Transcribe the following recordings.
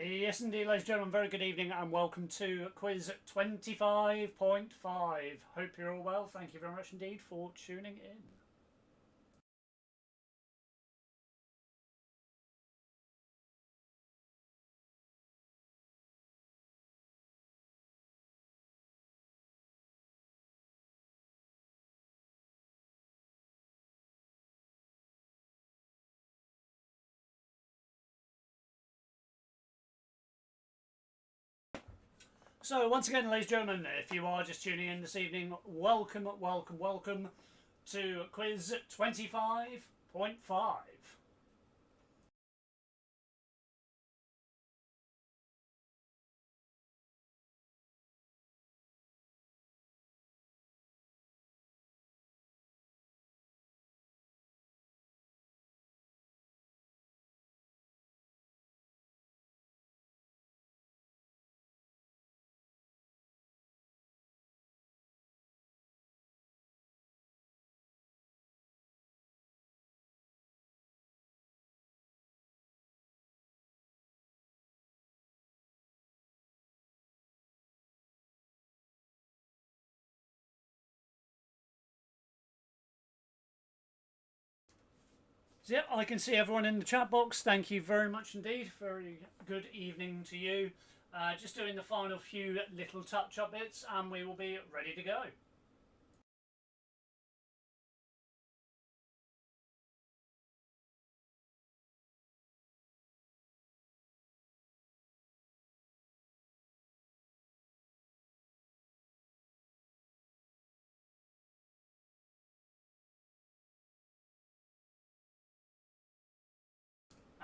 Yes, indeed, ladies and gentlemen, very good evening and welcome to quiz 25.5. Hope you're all well. Thank you very much indeed for tuning in. So, once again, ladies and gentlemen, if you are just tuning in this evening, welcome to quiz 25.5. So, yep, I can see everyone in the chat box. Thank you very much indeed. Very good evening to you. Just doing the final few little touch-up bits and we will be ready to go.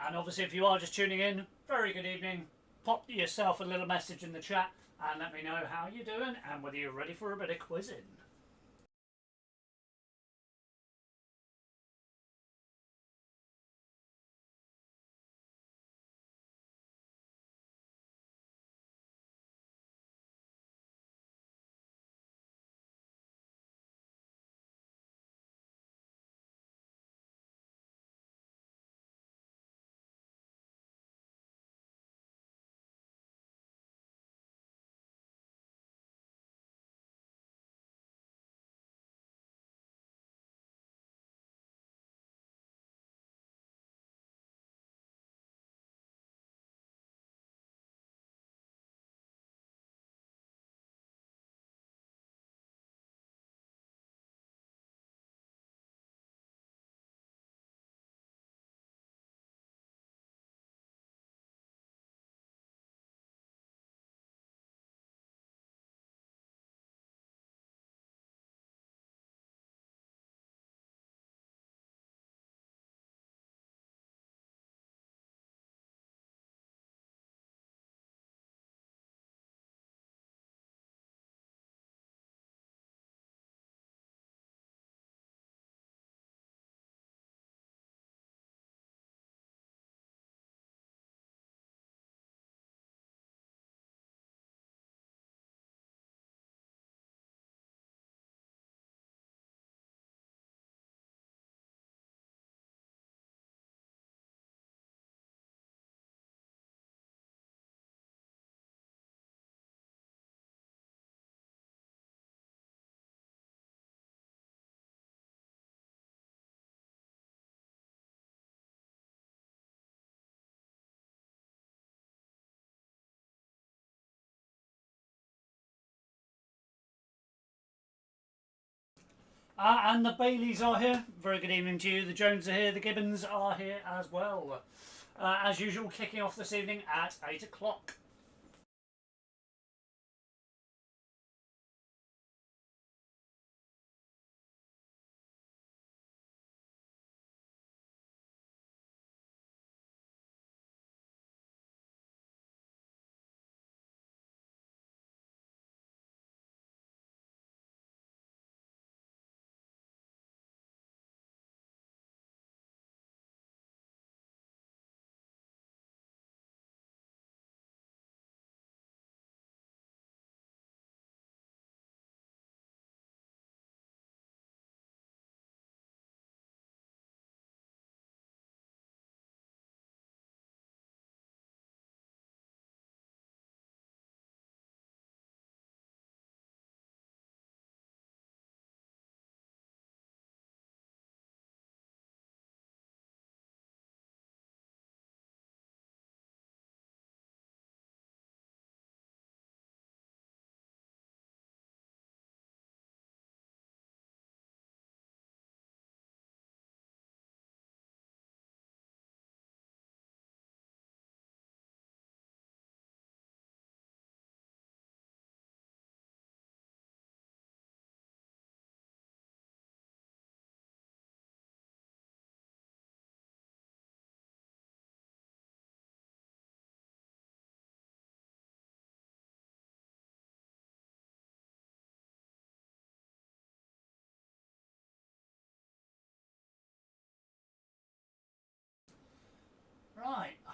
And obviously, if you are just tuning in, very good evening. Pop yourself a little message in the chat and let me know how you're doing and whether you're ready for a bit of quizzing. And the Baileys are here. Very good evening to you. The Jones are here. The Gibbons are here as well. As usual, kicking off this evening at 8 o'clock.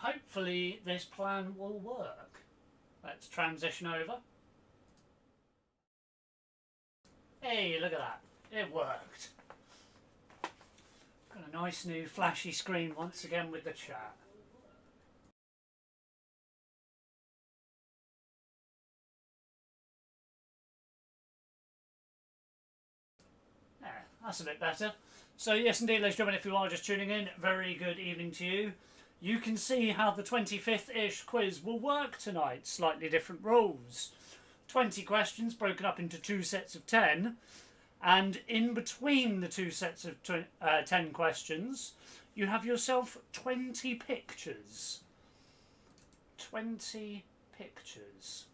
hopefully this plan will work. Let's transition over. Hey, look at that. It worked. Got a nice new flashy screen once again with the chat. Yeah, that's a bit better. So yes indeed, ladies and gentlemen, if you are just tuning in, very good evening to you. You can see how the 25th-ish quiz will work tonight. Slightly different rules. 20 questions broken up into 2 sets of 10. And in between the 2 sets of 10 questions, you have yourself 20 pictures. 20 pictures.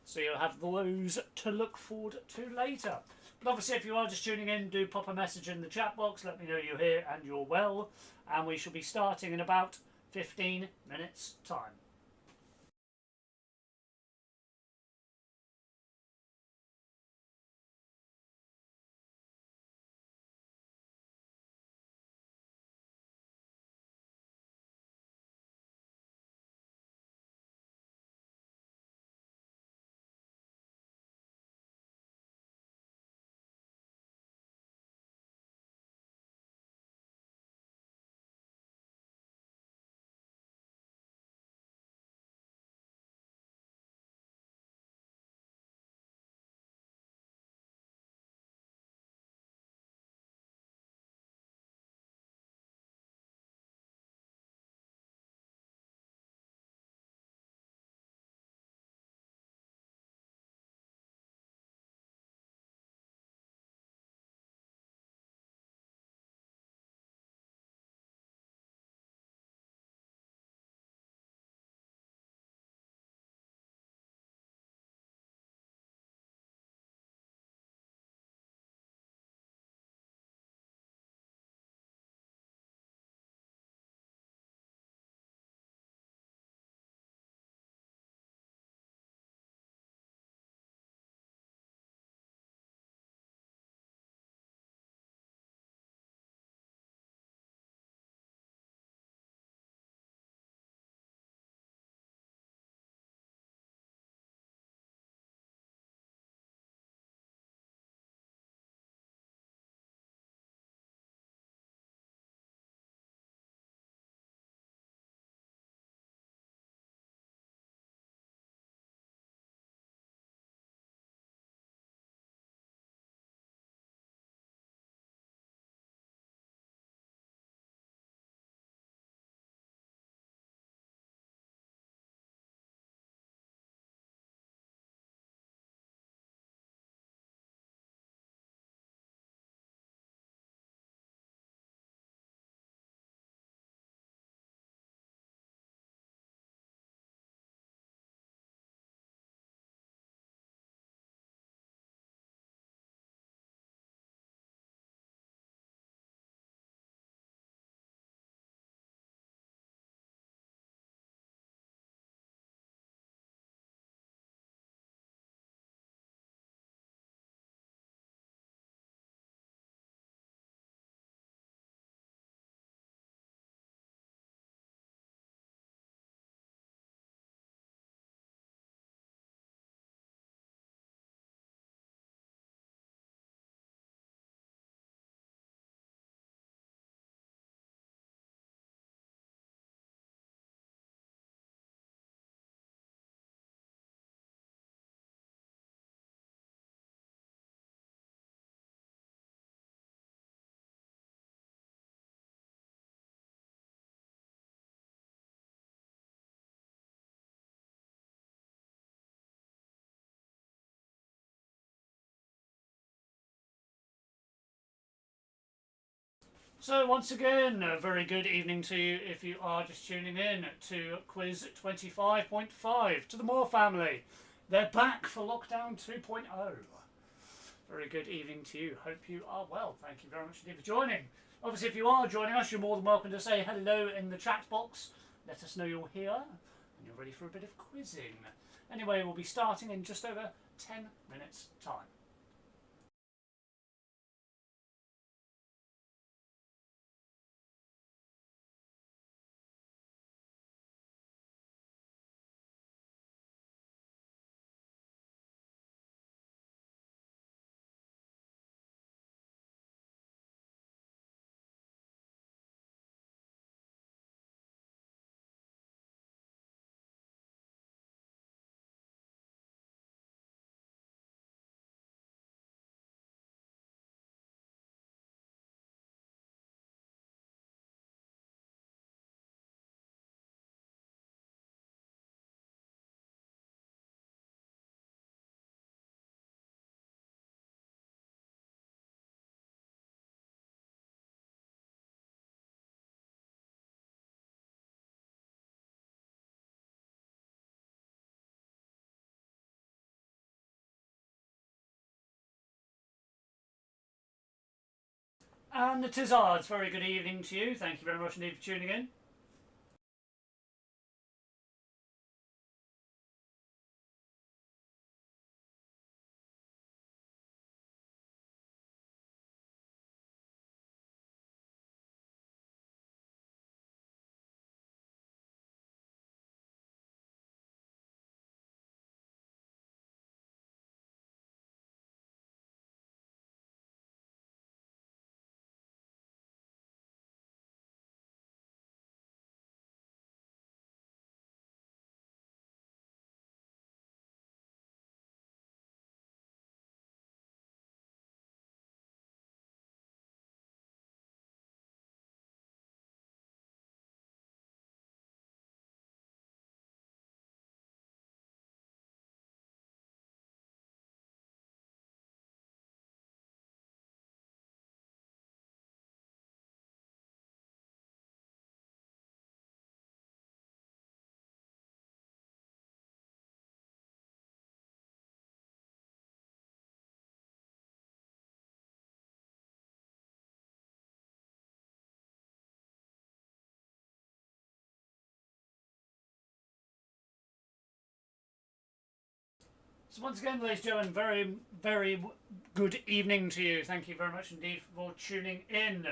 So you'll have those to look forward to later. But obviously, if you are just tuning in, do pop a message in the chat box. Let me know you're here and you're well. And we shall be starting in about 15 minutes' time. So once again, a very good evening to you if you are just tuning in to Quiz 25.5 to the Moore family. They're back for Lockdown 2.0. Very good evening to you. Hope you are well. Thank you very much indeed for joining. Obviously, if you are joining us, you're more than welcome to say hello in the chat box. Let us know you're here and you're ready for a bit of quizzing. Anyway, we'll be starting in just over 10 minutes' time. And the Tizards, very good evening to you. Thank you very much indeed for tuning in. So once again, ladies and gentlemen, very good evening to you. Thank you very much indeed for tuning in.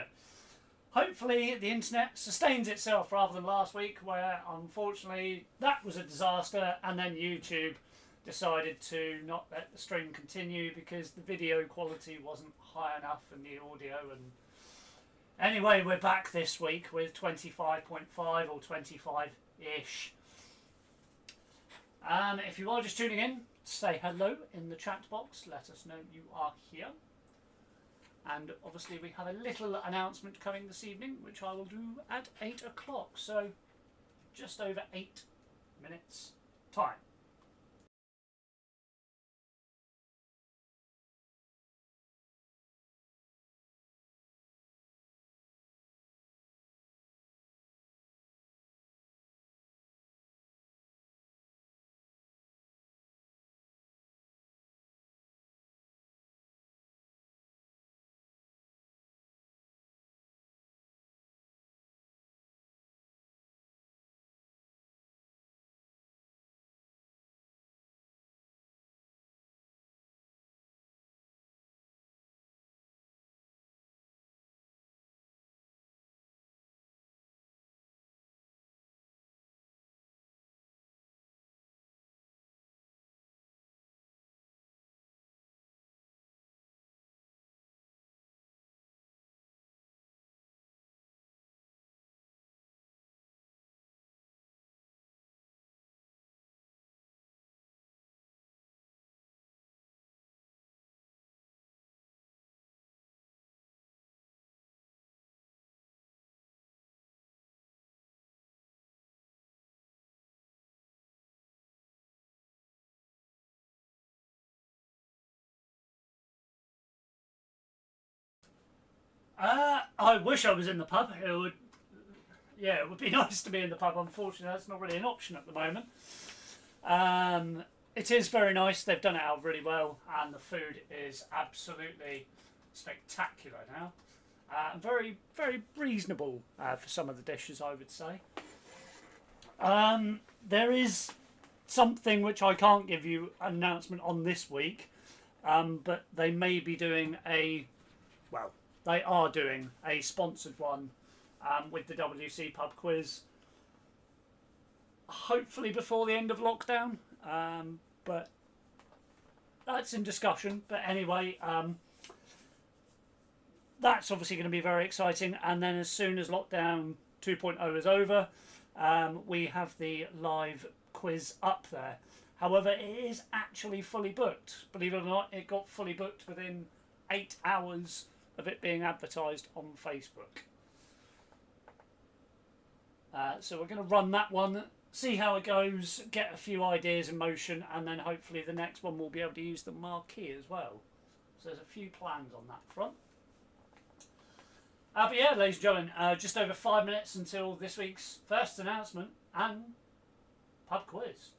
Hopefully the internet sustains itself rather than last week, where unfortunately that was a disaster, and then YouTube decided to not let the stream continue because the video quality wasn't high enough and the audio. And anyway, we're back this week with 25.5 or 25-ish. If you are just tuning in, say hello in the chat box, let us know you are here. And obviously we have a little announcement coming this evening, which I will do at 8 o'clock, so just over 8 minutes time. I wish I was in the pub. It would be nice to be in the pub. Unfortunately, that's not really an option at the moment. It is very nice. They've done it out really well, and the food is absolutely spectacular now. Very reasonable for some of the dishes, I would say. There is something which I can't give you an announcement on this week, but they may be doing they are doing a sponsored one with the WCPUBQUIZ, hopefully before the end of lockdown, but that's in discussion. But anyway, that's obviously going to be very exciting. And then as soon as lockdown 2.0 is over, we have the live quiz up there. However, it is actually fully booked. Believe it or not, it got fully booked within 8 hours of it being advertised on Facebook. So we're going to run that one, see how it goes, get a few ideas in motion, and then hopefully the next one we'll be able to use the marquee as well. So there's a few plans on that front. But yeah, ladies and gentlemen, just over 5 minutes until this week's first announcement and pub quiz.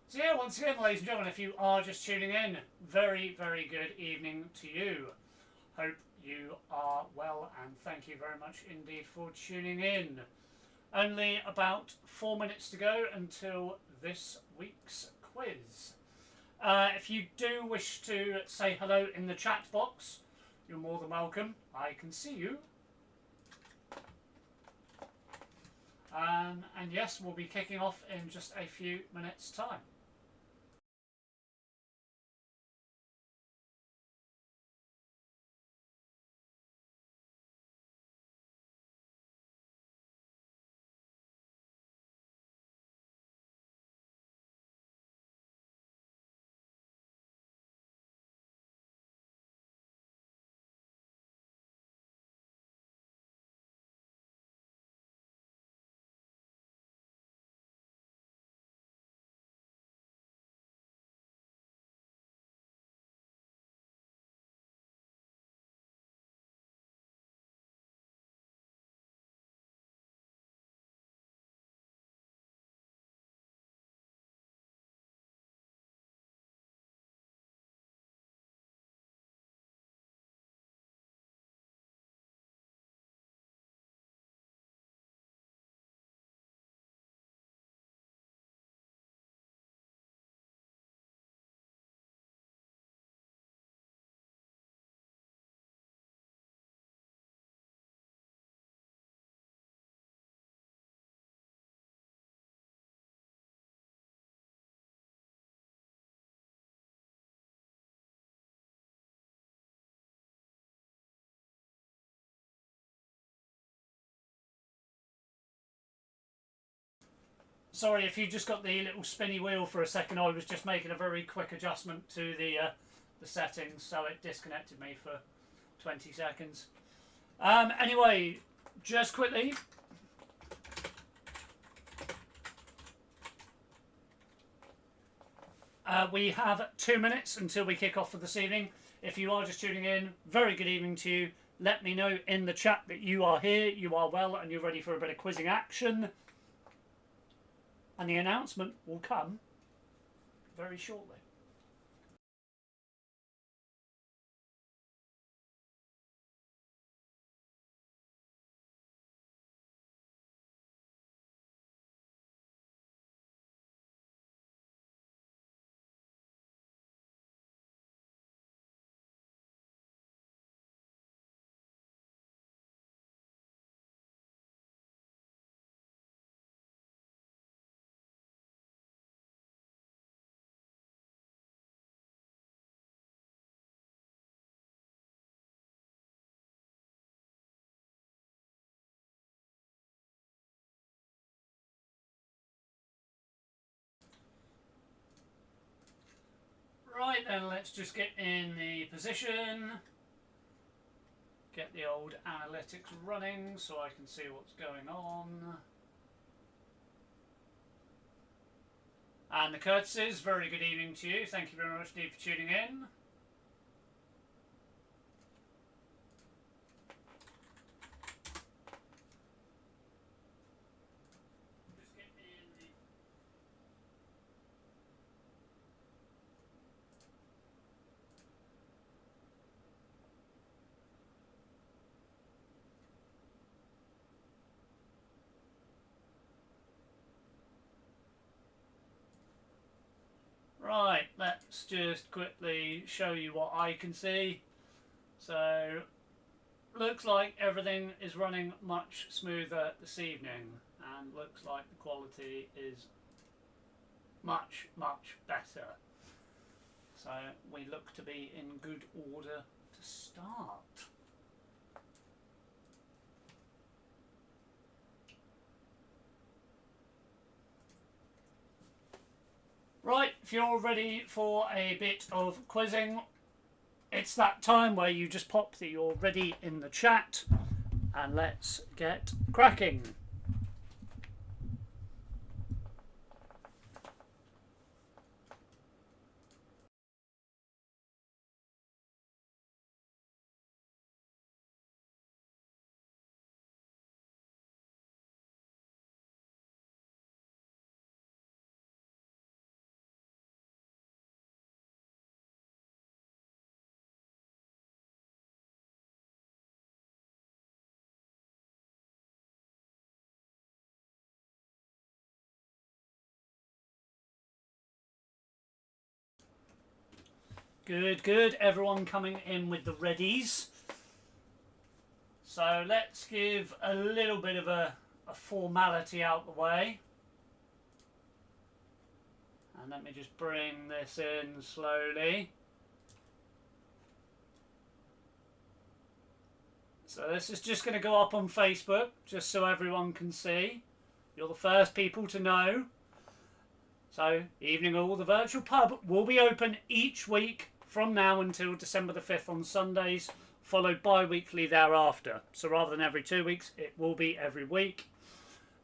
So yeah, once again, ladies and gentlemen, if you are just tuning in, very, very good evening to you. Hope you are well, and thank you very much indeed for tuning in. Only about 4 minutes to go until this week's quiz. If you do wish to say hello in the chat box, you're more than welcome. I can see you. And yes, we'll be kicking off in just a few minutes' time. Sorry if you just got the little spinny wheel for a second. I was just making a very quick adjustment to the settings, so it disconnected me for 20 seconds. Anyway, just quickly, we have 2 minutes until we kick off for this evening. If you are just tuning in, very good evening to you. Let me know in the chat that you are here, you are well, and you're ready for a bit of quizzing action. And the announcement will come very shortly. Right then, let's just get in the position, get the old analytics running so I can see what's going on. And the courtesies, very good evening to you. Thank you very much indeed for tuning in. Right, let's just quickly show you what I can see. So, looks like everything is running much smoother this evening, and looks like the quality is much, much better. So, we look to be in good order to start. Right, if you're ready for a bit of quizzing, it's that time where you just pop that you're ready in the chat, and let's get cracking. Good, good. Everyone coming in with the readies. So let's give a little bit of a formality out the way. And let me just bring this in slowly. So this is just going to go up on Facebook, just so everyone can see. You're the first people to know. So, Evening All, the virtual pub, will be open each week from now until December the 5th on Sundays, followed bi-weekly thereafter. So rather than every 2 weeks, it will be every week.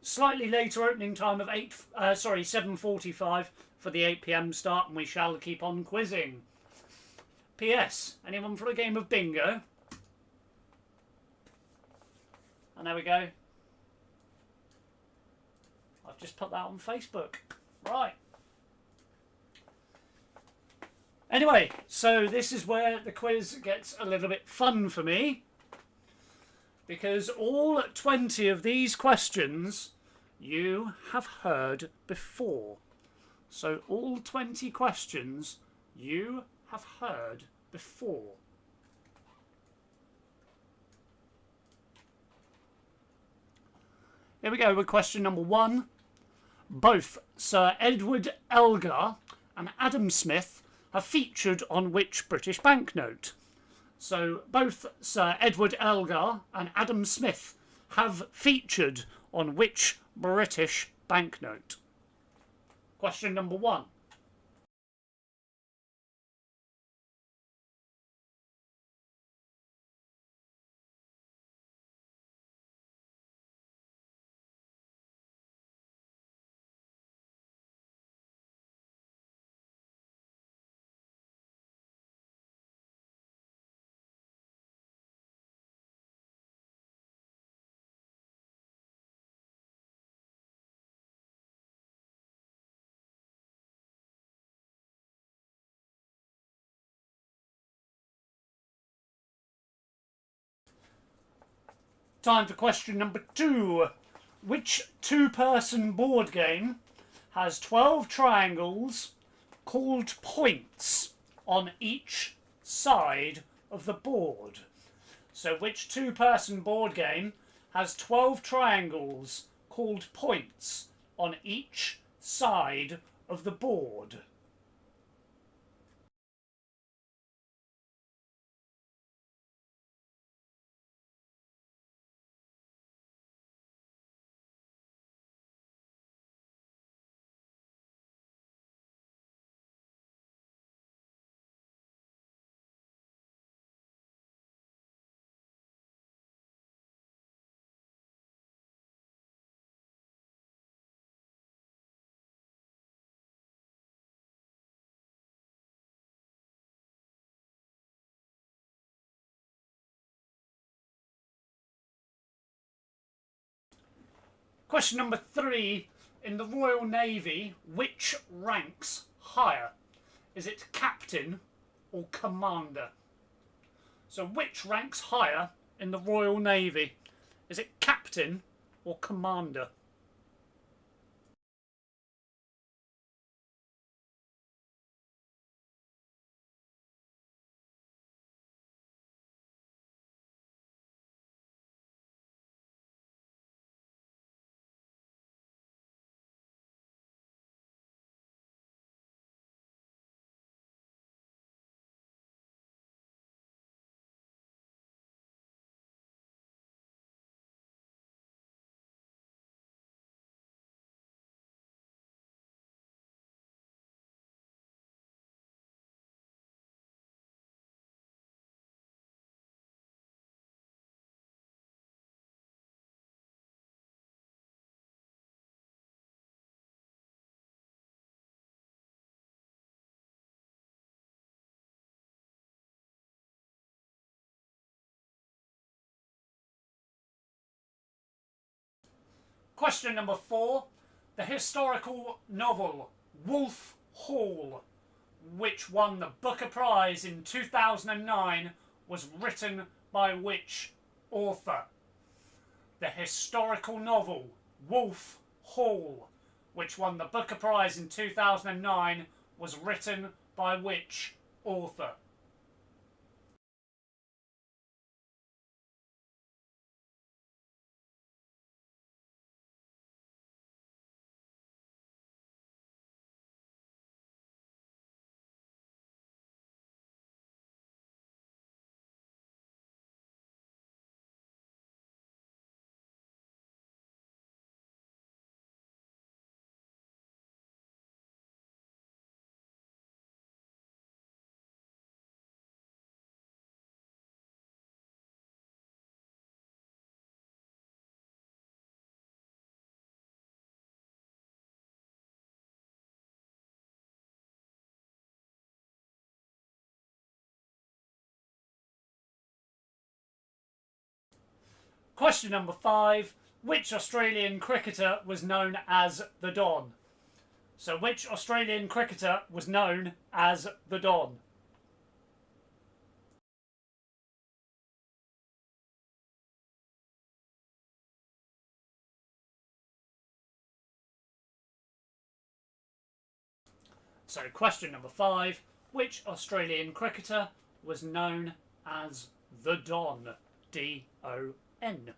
Slightly later opening time of 7:45 for the 8 PM start, and we shall keep on quizzing. P.S. Anyone for a game of bingo? And there we go. I've just put that on Facebook. Right. Anyway, so this is where the quiz gets a little bit fun for me, because all 20 of these questions you have heard before. So all 20 questions you have heard before. Here we go with question number 1. Both Sir Edward Elgar and Adam Smith have featured on which British banknote? So both Sir Edward Elgar and Adam Smith have featured on which British banknote? Question number 1. Time for question number 2. Which two-person board game has 12 triangles called points on each side of the board? So which two-person board game has 12 triangles called points on each side of the board? Question number 3. In the Royal Navy, which ranks higher? Is it captain or commander? So which ranks higher in the Royal Navy? Is it captain or commander? Question number 4. The historical novel Wolf Hall, which won the Booker Prize in 2009, was written by which author? The historical novel Wolf Hall, which won the Booker Prize in 2009, was written by which author. Question number 5. Which Australian cricketer was known as the Don? So which Australian cricketer was known as the Don? So question number 5. Which Australian cricketer was known as the Don? D-O-N.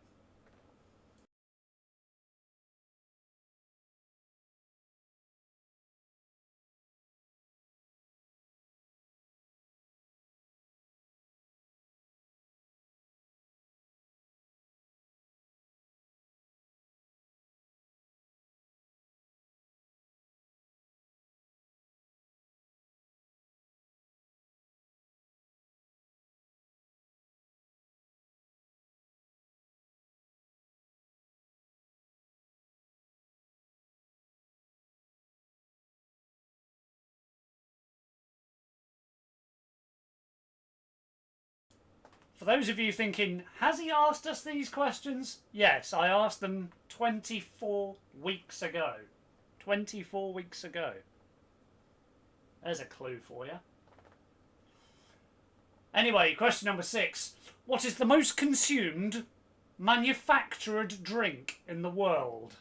For those of you thinking, has he asked us these questions? Yes, I asked them 24 weeks ago. 24 weeks ago. There's a clue for you. Anyway, question number 6. What is the most consumed manufactured drink in the world?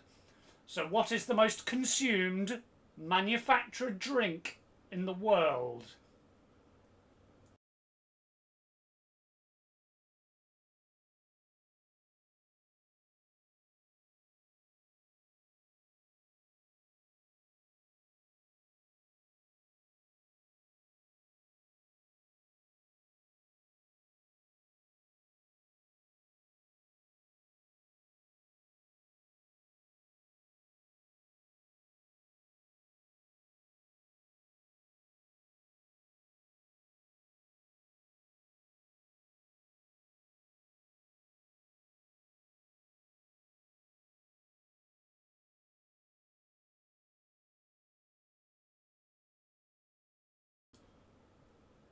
So what is the most consumed manufactured drink in the world?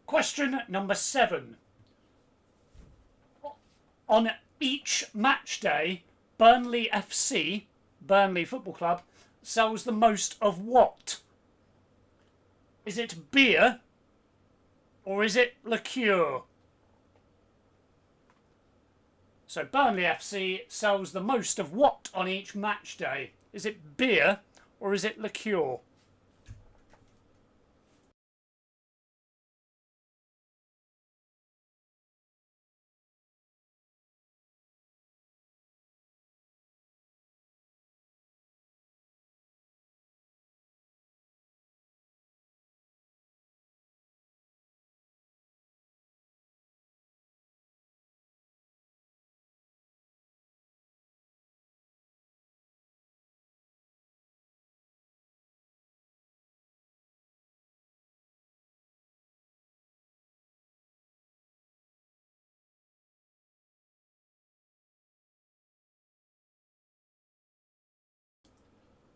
Question number 7. On each match day, Burnley FC, Burnley Football Club, sells the most of what? Is it beer or is it liqueur? So Burnley FC sells the most of what on each match day? Is it beer or is it liqueur?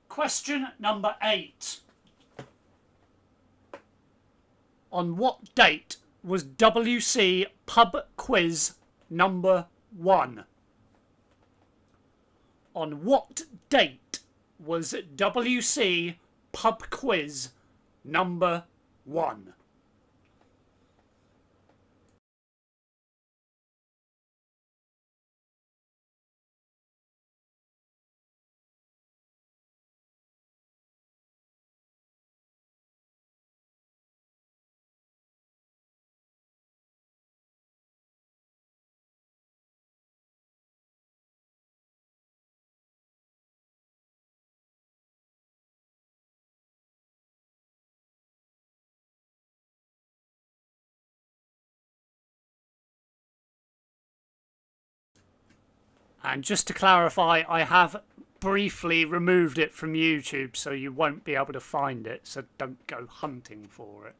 Question number 8. On what date was WC Pub Quiz number 1? On what date was WC Pub Quiz number 1? And just to clarify, I have briefly removed it from YouTube, so you won't be able to find it, so don't go hunting for it.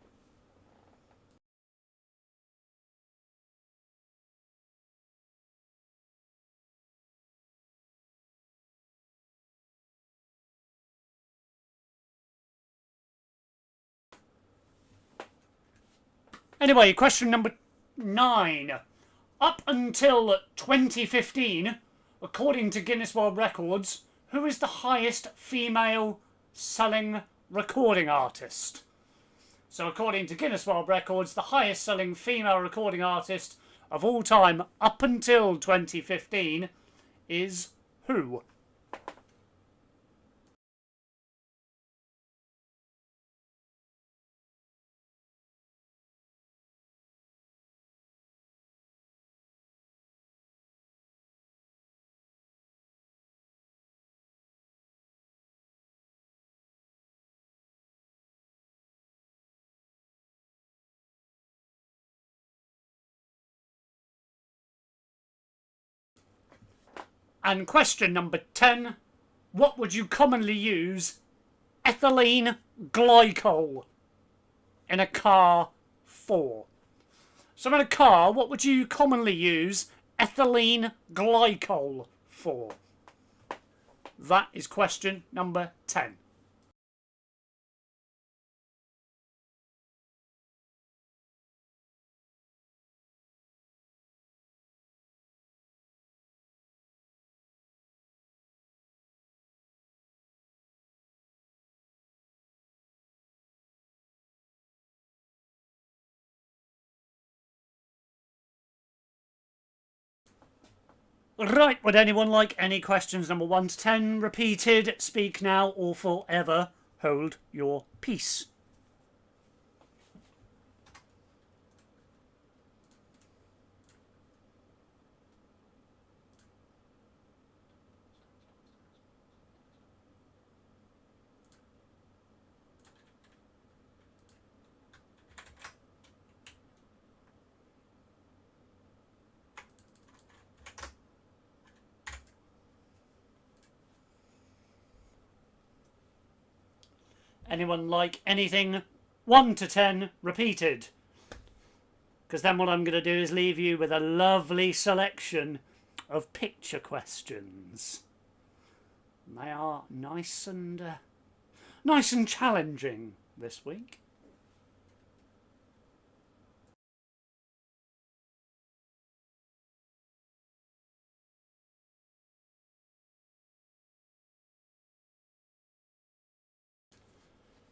Anyway, question number 9. Up until 2015, according to Guinness World Records, who is the highest female selling recording artist? So according to Guinness World Records, the highest selling female recording artist of all time up until 2015 is who? And question number 10. What would you commonly use ethylene glycol in a car for? So in a car, what would you commonly use ethylene glycol for? That is question number 10. Right, would anyone like any questions number 1 to 10 repeated? Speak now or forever hold your peace. Anyone like anything 1 to 10 repeated? Because then what I'm going to do is leave you with a lovely selection of picture questions. They are nice and challenging this week.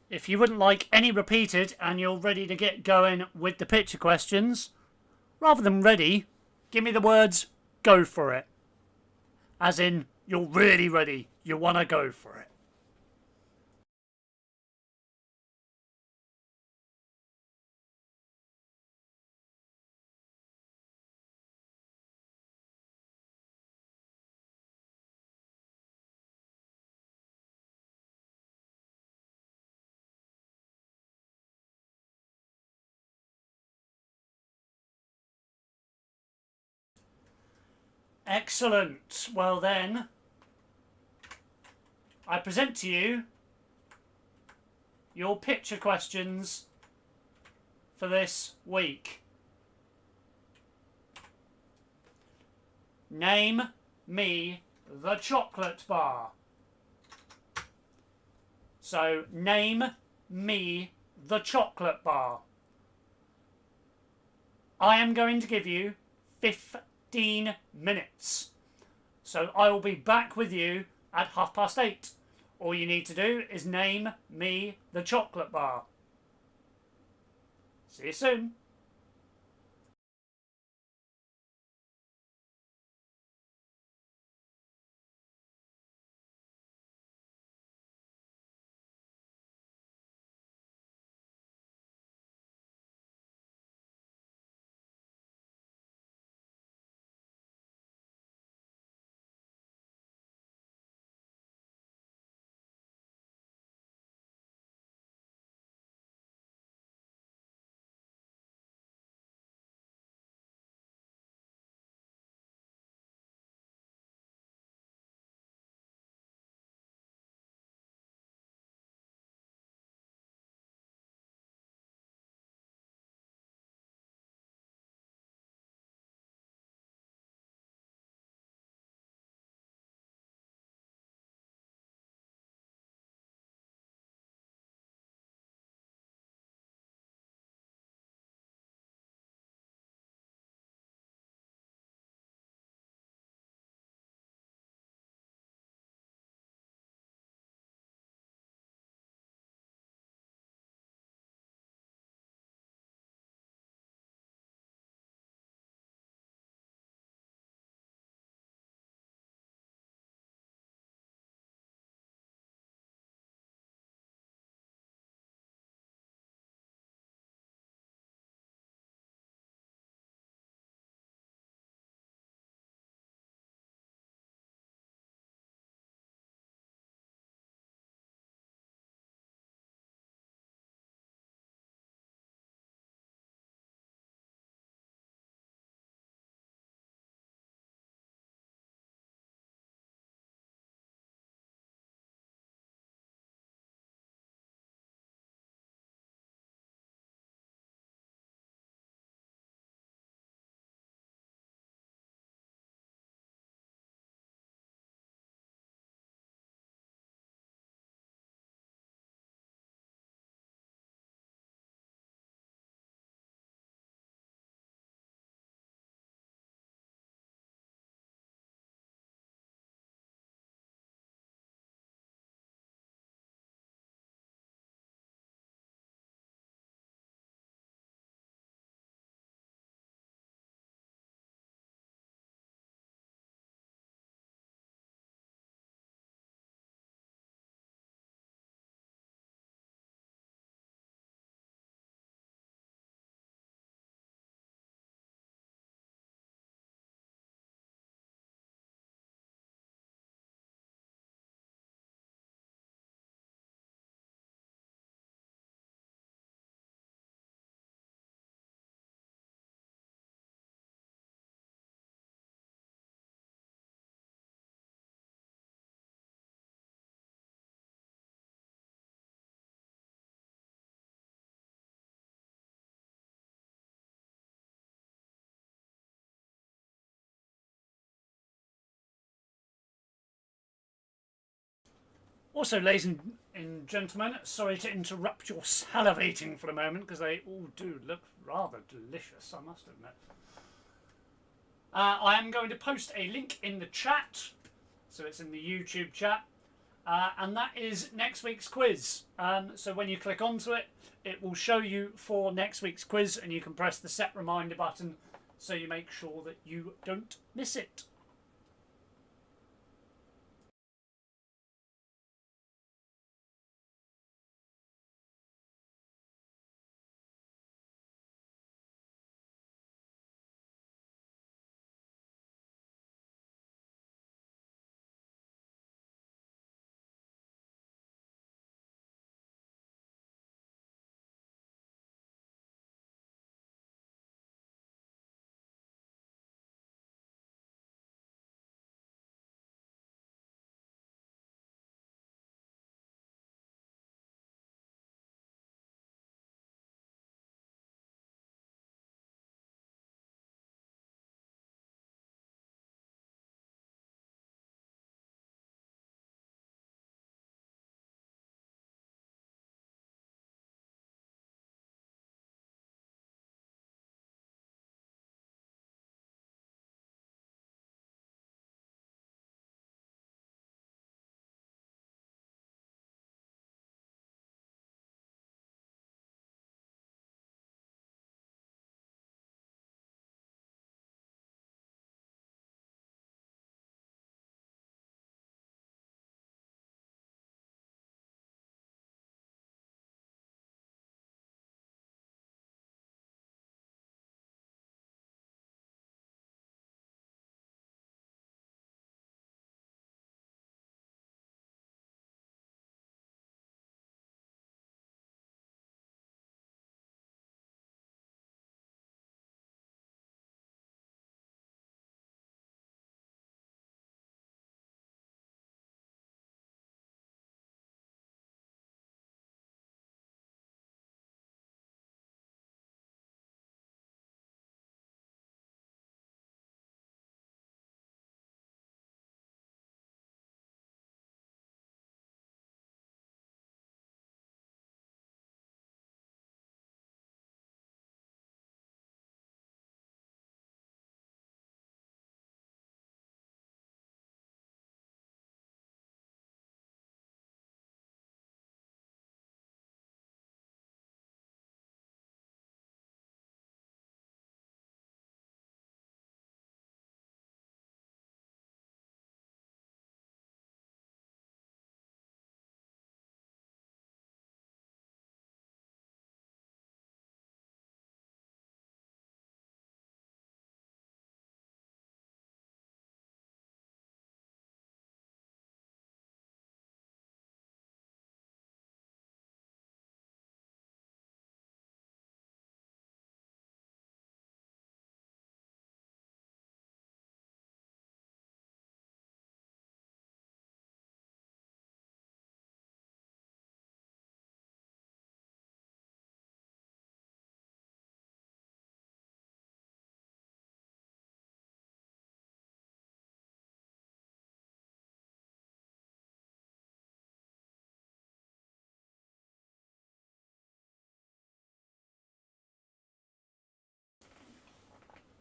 If you wouldn't like any repeated and you're ready to get going with the picture questions, rather than ready, give me the words go for it. As in, you're really ready, you want to go for it. Excellent. Well then, I present to you your picture questions for this week. Name me the chocolate bar. So, name me the chocolate bar. I am going to give you 15 minutes. So I will be back with you at 8:30. All you need to do is name me the chocolate bar. See you soon. Also, ladies and gentlemen, sorry to interrupt your salivating for a moment because they all do look rather delicious, I must admit. I am going to post a link in the chat, so it's in the YouTube chat, and that is next week's quiz. So when you click onto it, it will show you for next week's quiz, and you can press the set reminder button so you make sure that you don't miss it.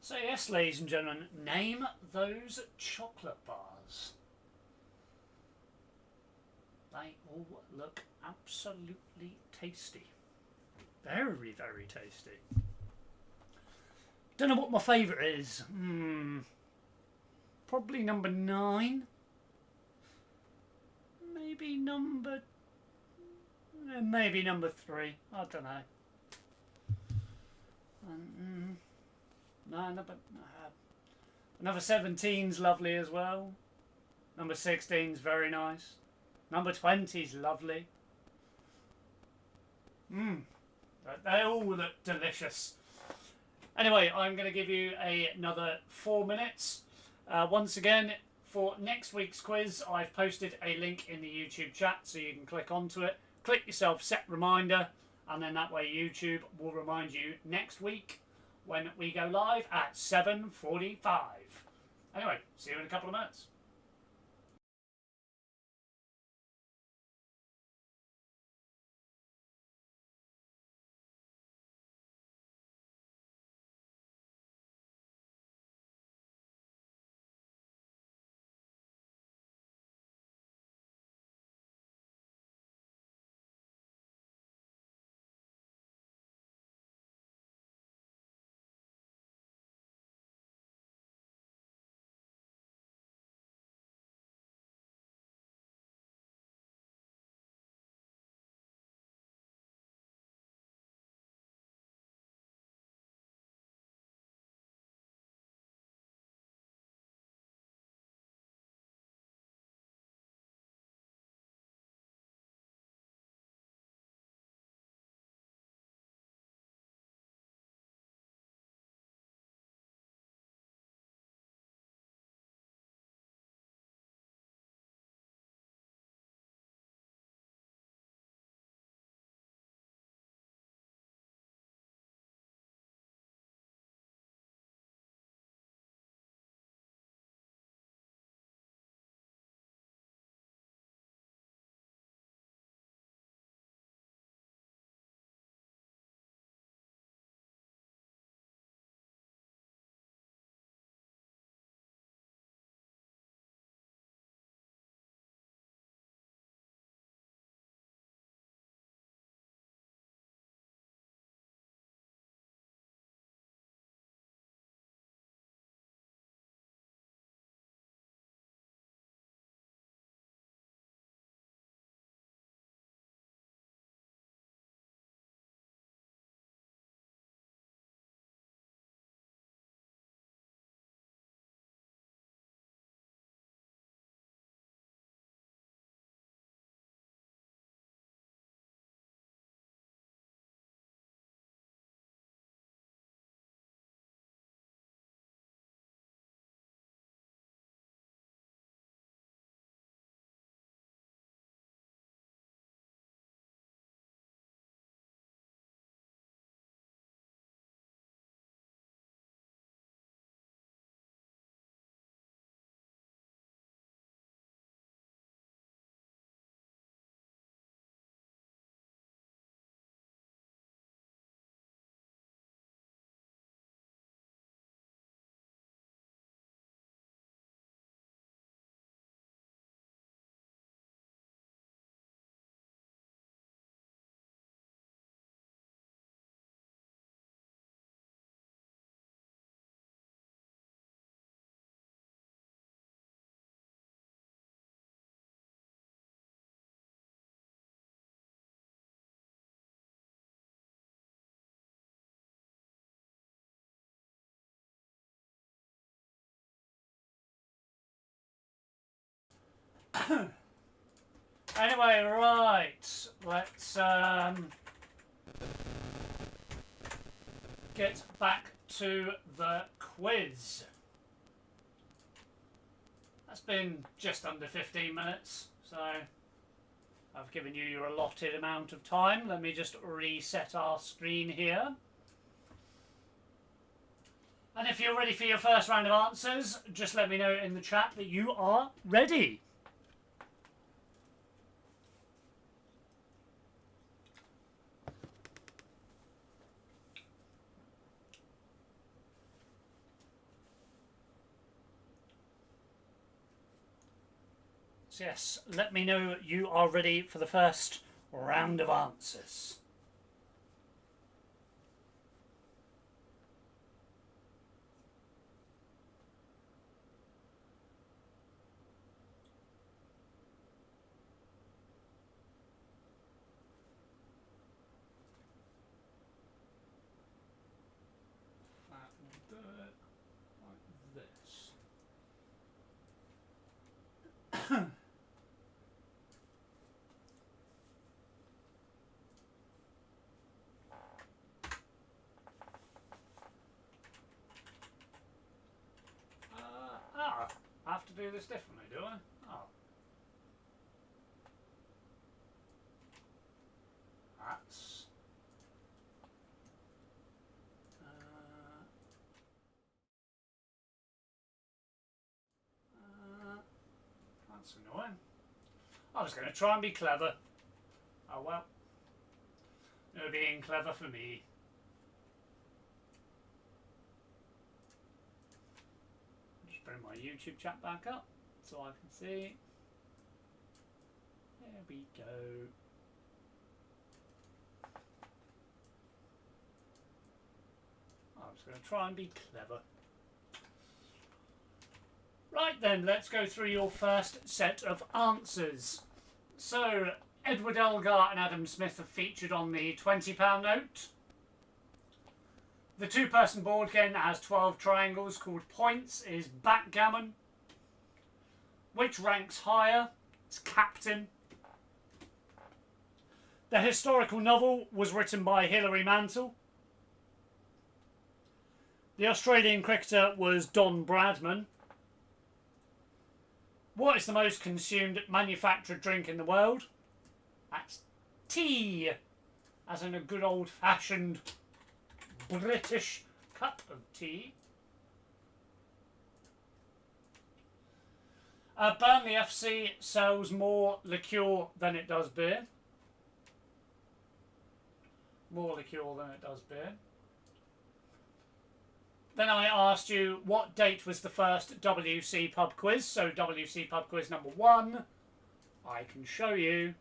So yes, ladies and gentlemen, name those chocolate bars. They all look absolutely tasty. Very, very tasty. Don't know what my favourite is. Probably number 9. Maybe number 3. I don't know. No, number 17's lovely as well. Number 16's very nice. Number 20's lovely. They all look delicious. Anyway, I'm going to give you another 4 minutes. Once again, for next week's quiz, I've posted a link in the YouTube chat so you can click onto it. Click yourself set reminder, and then that way YouTube will remind you next week when we go live at 7:45. Anyway, see you in a couple of minutes. Anyway, right, let's get back to the quiz. That's been just under 15 minutes, so I've given you your allotted amount of time. Let me just reset our screen here. And if you're ready for your first round of answers, just let me know in the chat that you are ready. So yes, let me know you are ready for the first round of answers. That will do it like this. I have to do this differently, do I? Oh. That's... that's annoying. I was going to try and be clever. Oh well. No being clever for me. Just bring my YouTube chat back up so I can see. There we go. I was going to try and be clever. Right then, let's go through your first set of answers. So, Edward Elgar and Adam Smith have featured on the £20 note. The two-person board game that has 12 triangles called points is backgammon. Which ranks higher? It's captain. The historical novel was written by Hilary Mantel. The Australian cricketer was Don Bradman. What is the most consumed manufactured drink in the world? That's tea, as in a good old-fashioned British cup of tea. Burnley FC sells more liqueur than it does beer. More liqueur than it does beer. Then I asked you what date was the first WC Pub Quiz. So WC Pub Quiz number 1, I can show you.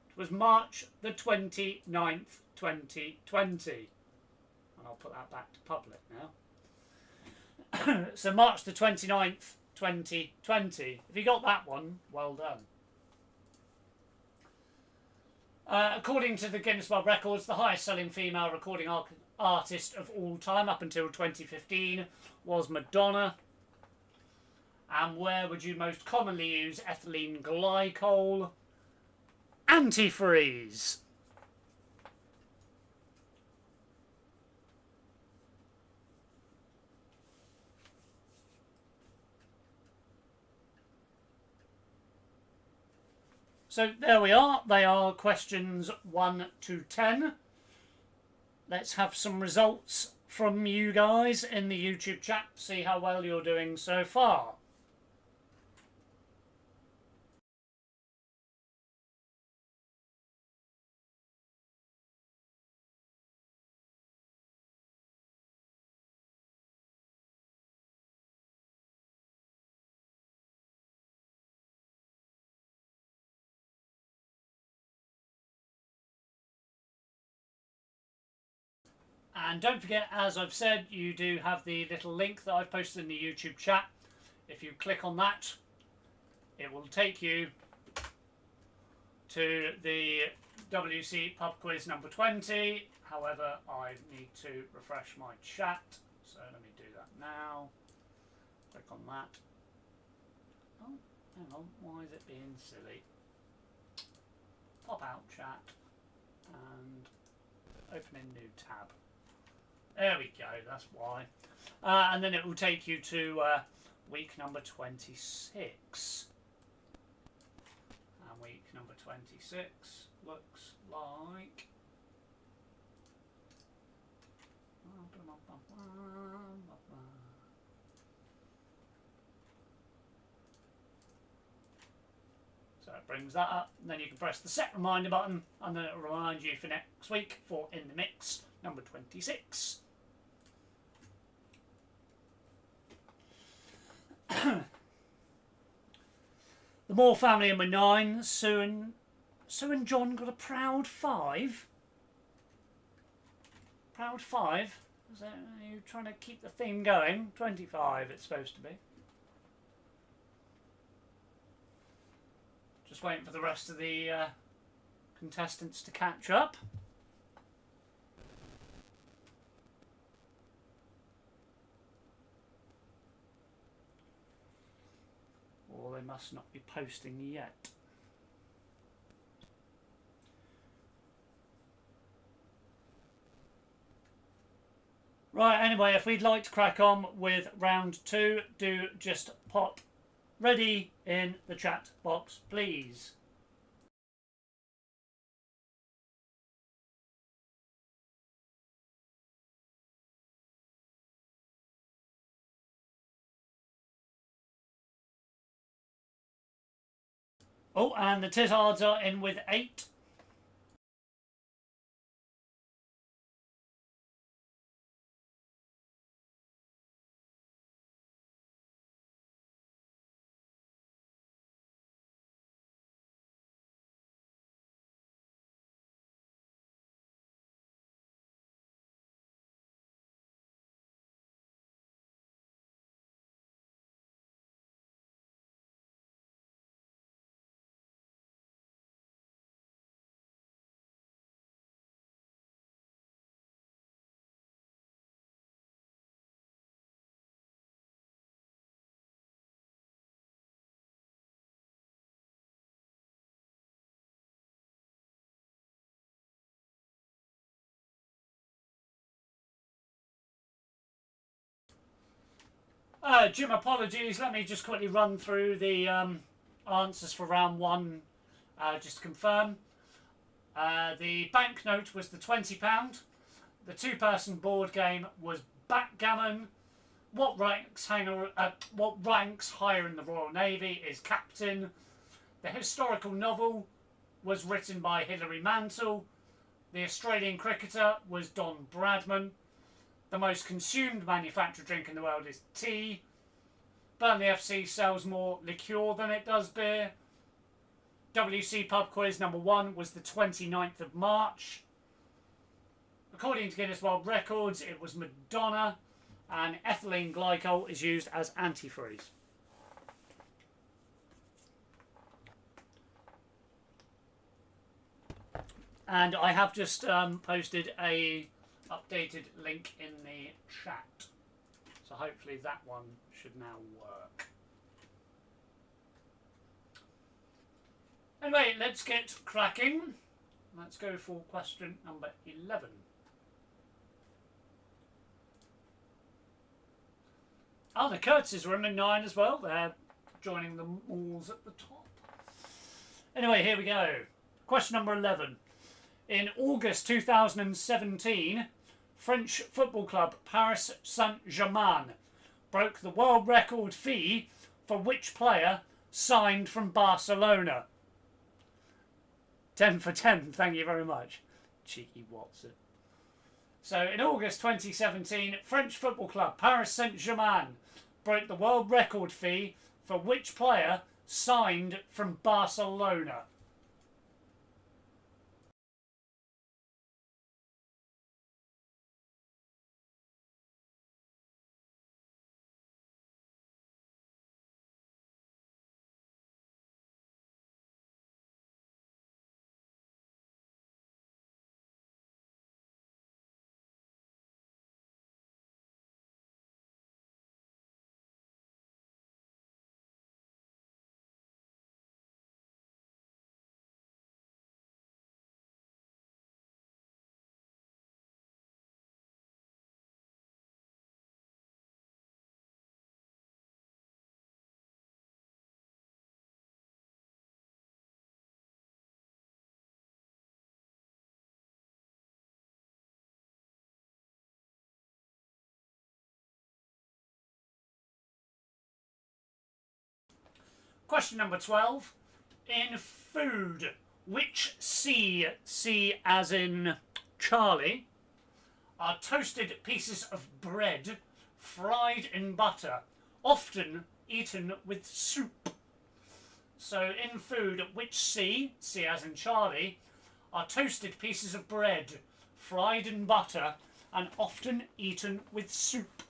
It was March the 29th, 2020. And I'll put that back to public now. So March the 29th, 2020. If you got that one, well done. According to the Guinness World Records, the highest selling female recording artist of all time up until 2015 was Madonna. And where would you most commonly use ethylene glycol? Antifreeze. So there we are. They are questions 1 to 10. Let's have some results from you guys in the YouTube chat. See how well you're doing so far. And don't forget, as I've said, you do have the little link that I've posted in the YouTube chat. If you click on that, it will take you to the WC Pub Quiz number 20. However, I need to refresh my chat. So let me do that now. Click on that. Oh, Hang on, why is it being silly? Pop out chat and open a new tab. There we go, that's why. And then it will take you to week number 26. And week number 26 looks like... So it brings that up, and then you can press the set reminder button, and then it will remind you for next week for In the Mix number 26. The Moore family number 9. Sue and John got a proud 5. Proud 5? Is that, are you trying to keep the theme going? 25 it's supposed to be. Just waiting for the rest of the contestants to catch up. Or they must not be posting yet. Right, anyway, if we'd like to crack on with round 2, do just pop ready in the chat box, please. Oh, and the Tizzards are in with 8. Jim, apologies. Let me just quickly run through the answers for round 1, just to confirm. The banknote was the £20. The 2-person board game was backgammon. What ranks higher in the Royal Navy is captain. The historical novel was written by Hilary Mantel. The Australian cricketer was Don Bradman. The most consumed manufactured drink in the world is tea. Burnley FC sells more liqueur than it does beer. WC Pub Quiz number 1 was the 29th of March. According to Guinness World Records, it was Madonna, and ethylene glycol is used as antifreeze. And I have just posted a updated link in the chat, so hopefully that one should now work. Anyway, let's get cracking. Let's go for question number 11. Oh, the Kurtzes are in 9 as well. They're joining the Moors at the top. Anyway, here we go. Question number 11. In August 2017, French football club Paris Saint-Germain broke the world record fee for which player signed from Barcelona? 10 for 10, thank you very much. Cheeky Watson. So in August 2017, French football club Paris Saint-Germain broke the world record fee for which player signed from Barcelona? Question number 12. In food, which C as in Charlie, are toasted pieces of bread fried in butter, often eaten with soup? So in food, which C as in Charlie, are toasted pieces of bread fried in butter and often eaten with soup?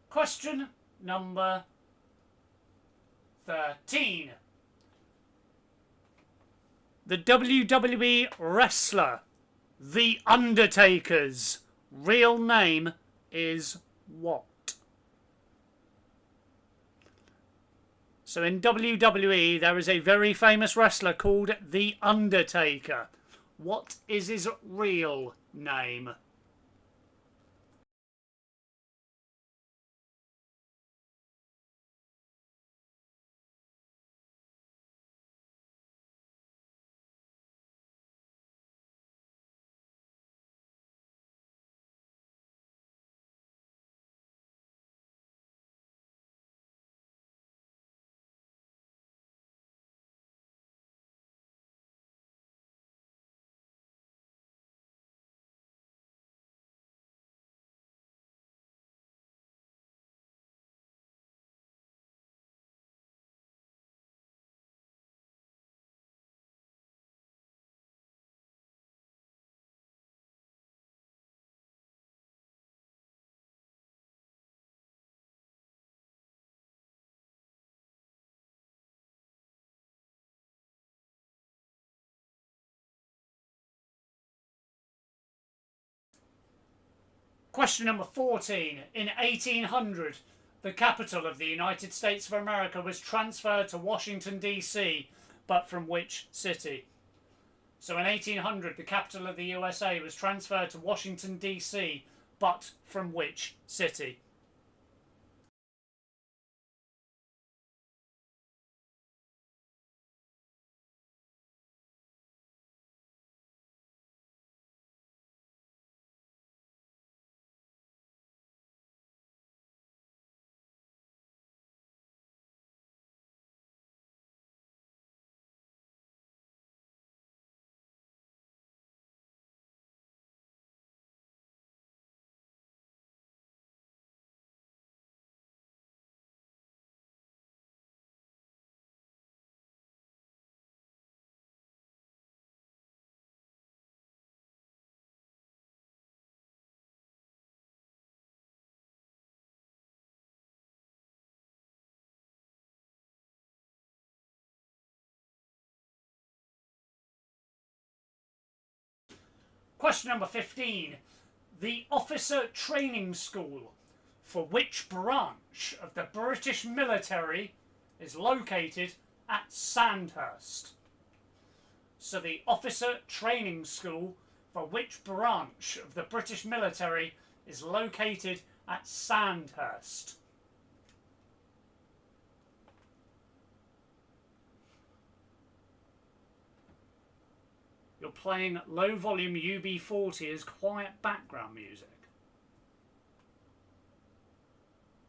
Question number 13. The WWE wrestler The Undertaker's real name is what? So in WWE there is a very famous wrestler called The Undertaker. What is his real name? Question number 14. In 1800, the capital of the United States of America was transferred to Washington, D.C., but from which city? So in 1800, the capital of the USA was transferred to Washington, D.C., but from which city? Question number 15. The officer training school for which branch of the British military is located at Sandhurst? So the officer training school for which branch of the British military is located at Sandhurst? You're playing low volume UB40 as quiet background music.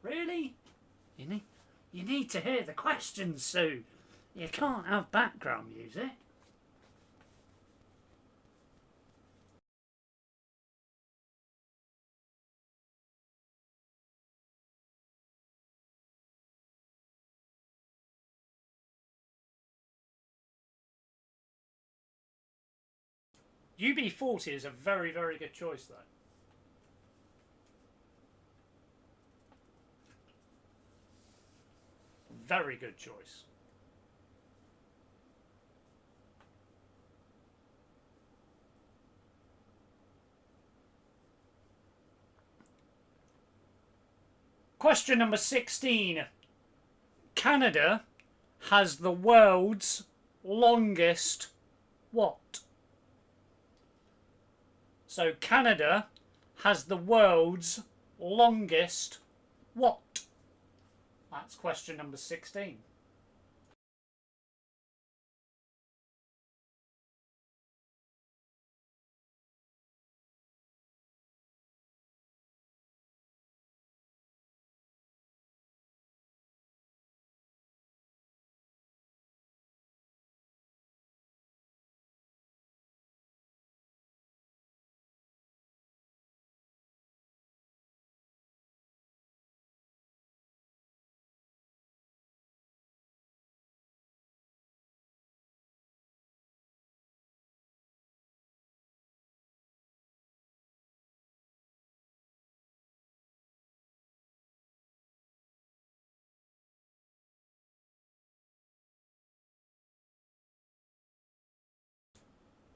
Really? You need to hear the questions, Sue. You can't have background music. UB40 is a very, very good choice, though. Very good choice. Question number 16. Canada has the world's longest what? So Canada has the world's longest what? That's question number 16.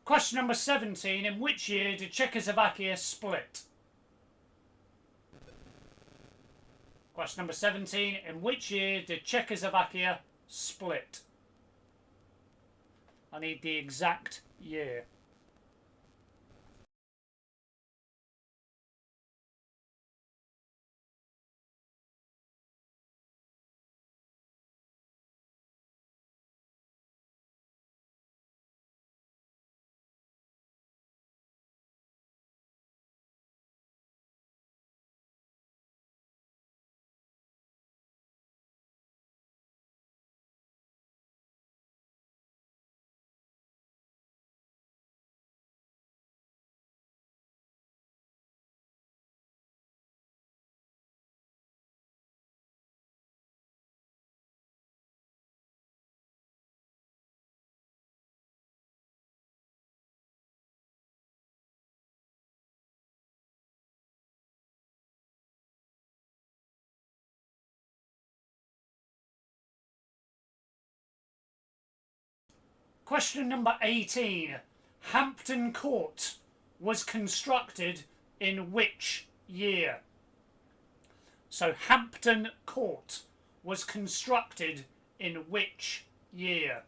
Question number 17. In which year did Czechoslovakia split? Question number 17. In which year did Czechoslovakia split? I need the exact year. Question number 18. Hampton Court was constructed in which year? So Hampton Court was constructed in which year?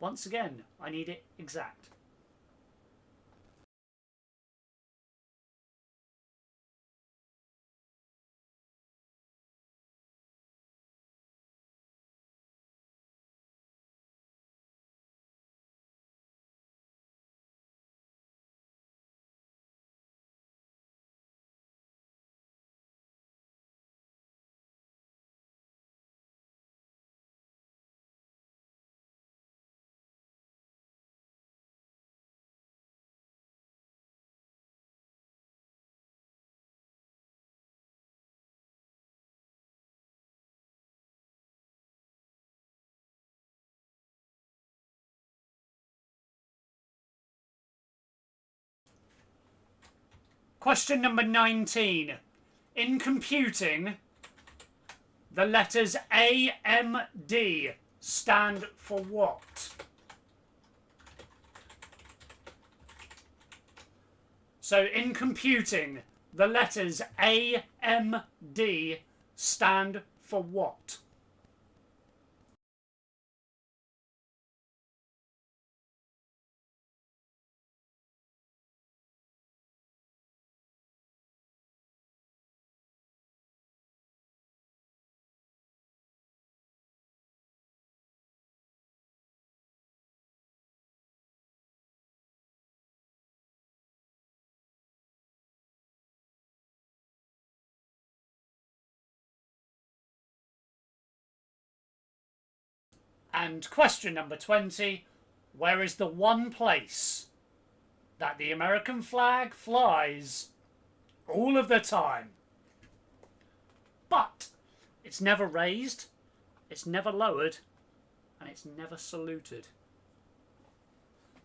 Once again, I need it exact. Question number 19. In computing, the letters A, M, D stand for what? So in computing, the letters A, M, D stand for what? And question number 20. Where is the one place that the American flag flies all of the time, but it's never raised, it's never lowered, and it's never saluted?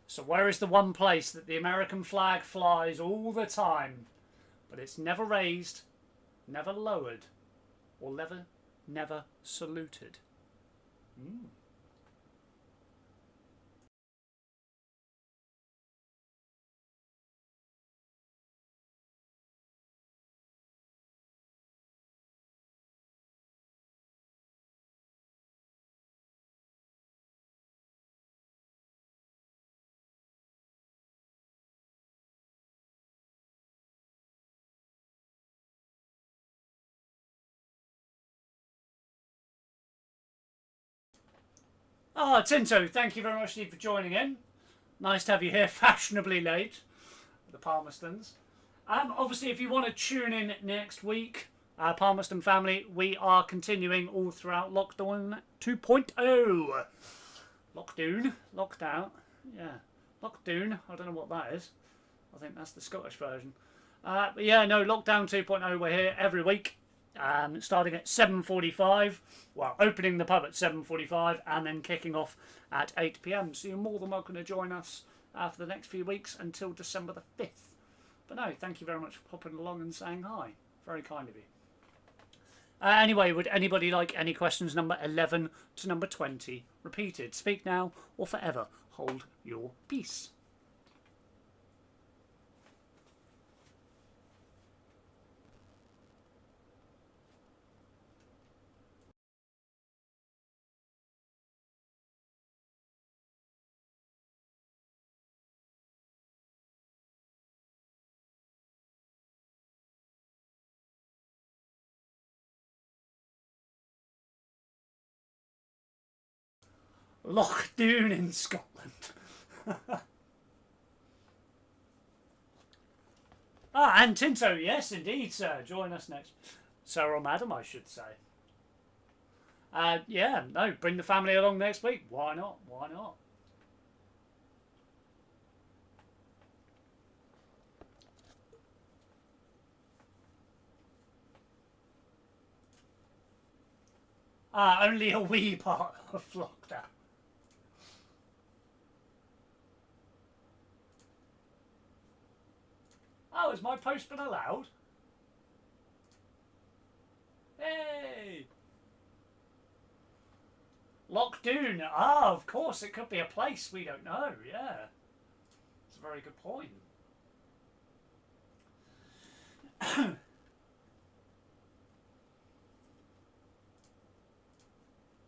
So where is the one place that the American flag flies all the time, but it's never raised, never lowered, or never saluted? Ah, Tinto, thank you very much indeed for joining in. Nice to have you here, fashionably late, the Palmerstons. Obviously, if you want to tune in next week, Palmerston family, we are continuing all throughout Lockdown 2.0. Lockdown, yeah. Lockdown, I don't know what that is. I think that's the Scottish version. But yeah, no, Lockdown 2.0, we're here every week. Starting at 7:45, well, opening the pub at 7:45 and then kicking off at 8 p.m. So you're more than welcome to join us for the next few weeks until December the 5th. But no, thank you very much for popping along and saying hi. Very kind of you. Anyway, would anybody like any questions number 11 to number 20 repeated? Speak now or forever hold your peace. Lochdoon in Scotland. And Tinto, yes indeed, sir. Join us next. Sir or madam, I should say. Yeah, no, bring the family along next week. Why not? Why not? Only a wee part of lockdown. Oh, has my post been allowed? Hey! Lockdown. Ah, of course, it could be a place we don't know, yeah. It's a very good point.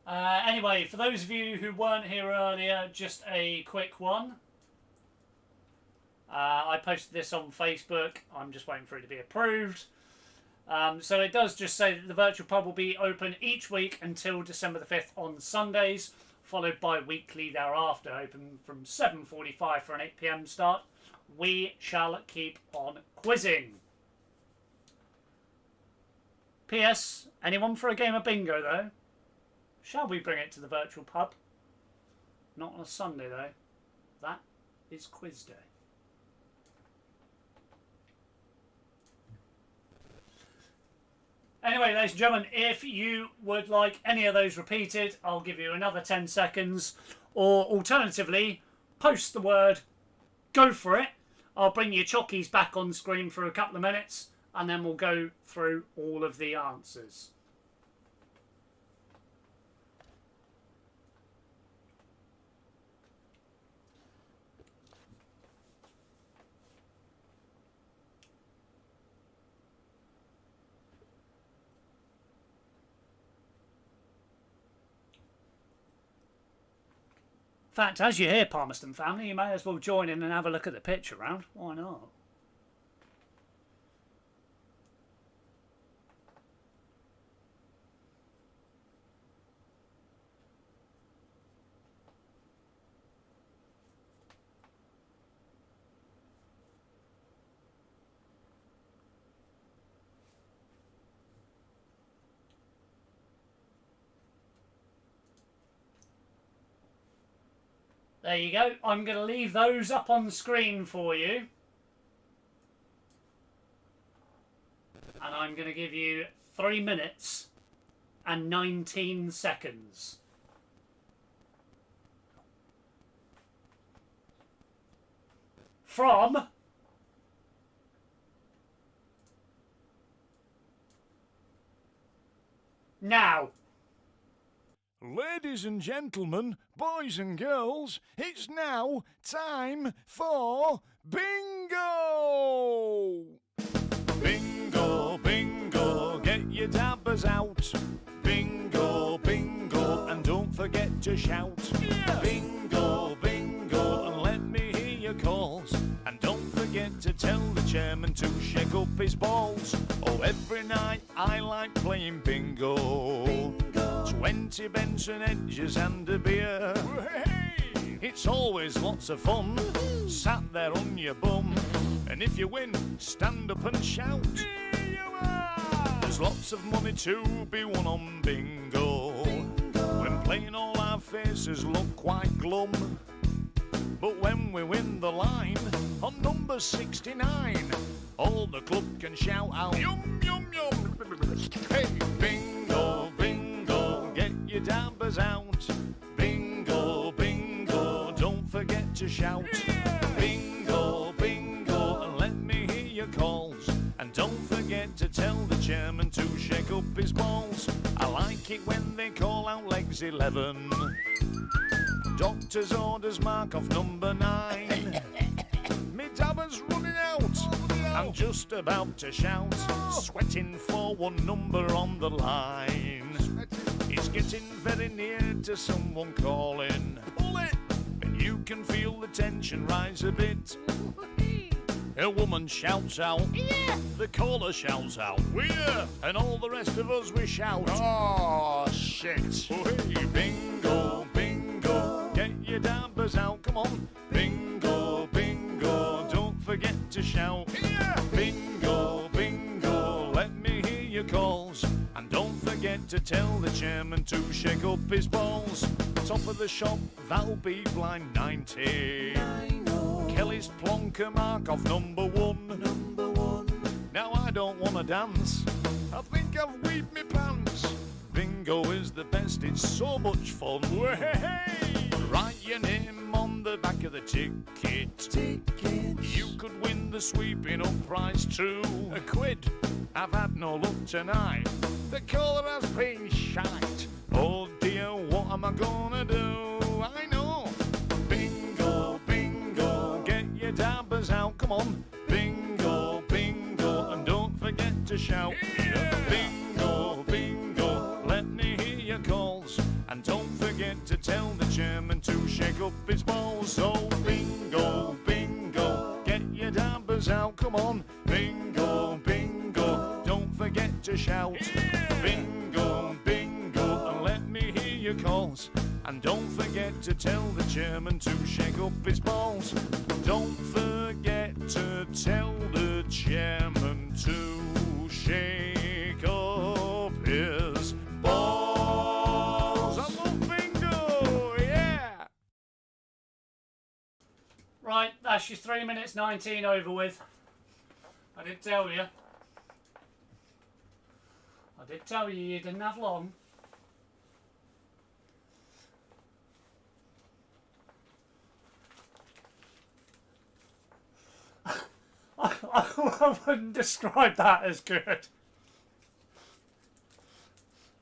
Anyway, for those of you who weren't here earlier, just a quick one. I posted this on Facebook. I'm just waiting for it to be approved. So it does just say that the virtual pub will be open each week until December the 5th on Sundays, followed by weekly thereafter, open from 7:45 for an 8 p.m. start. We shall keep on quizzing. P.S. Anyone for a game of bingo, though? Shall we bring it to the virtual pub? Not on a Sunday, though. That is quiz day. Anyway, ladies and gentlemen, if you would like any of those repeated, I'll give you another 10 seconds. Or alternatively, post the word, go for it. I'll bring your chockies back on screen for a couple of minutes, and then we'll go through all of the answers. In fact, as you're here, Palmerston family, you may as well join in and have a look at the pitch around. Why not? There you go. I'm going to leave those up on the screen for you. And I'm going to give you 3 minutes and 19 seconds. From now. Ladies and gentlemen, boys and girls, it's now time for bingo! Bingo, bingo, get your dabbers out. Bingo, bingo, and don't forget to shout. Yeah. Bingo, bingo, and let me hear your calls. And don't forget to tell the chairman to shake up his balls. Oh, every night I like playing bingo. Bingo. 20 Benson edges and a beer. It's always lots of fun, sat there on your bum. And if you win, stand up and shout. There's lots of money to be won on bingo. When playing, all our faces look quite glum. But when we win the line on number 69, all the club can shout out, yum, yum, yum. Hey, bingo, bingo, get your dabbers out. Bingo, bingo, don't forget to shout. Bingo, bingo, and let me hear your calls. And don't forget to tell the chairman to shake up his balls. I like it when they call out legs 11. Doctor's orders mark off number 9. Me dabber's running out. I'm just about to shout. Sweating for one number on the line. It's getting very near to someone calling. Pull it! And you can feel the tension rise a bit. A woman shouts out. Yeah. The caller shouts out. We're. And all the rest of us, we shout. Oh, shit. Oh, hey, bingo, bingo. Get your dabbers out, come on. Bingo, bingo. Don't forget to shout. Yeah. Bingo, bingo. Let me hear your calls. And don't forget to tell the chairman to shake up his balls. Top of the shop, that'll be blind 90. Kelly's plonker mark off number 1. Number 1. Now I don't want to dance. I think I've weaved me pants. Bingo is the best, it's so much fun. Hey! Write your name on the back of the ticket. You could win the sweeping up prize too. £1. I've had no luck tonight. The caller has been shite. Oh dear, what am I gonna do? I know. Bingo, bingo, get your dabbers out, come on. Bingo, bingo, and don't forget to shout. Yeah. Bingo, bingo, let me hear your calls. And don't forget to tell the chairman to shake up his balls. So bingo, bingo, get your dabbers out, come on. Bingo, bingo, don't forget to shout. Yeah. Bingo, bingo, and let me hear your calls. And don't forget to tell the chairman to shake up his balls. Don't forget to tell the chairman to shake up his balls. I love bingo, yeah! Right, that's your 3 minutes 19 over with. I did tell you. I did tell you you didn't have long. I wouldn't describe that as good.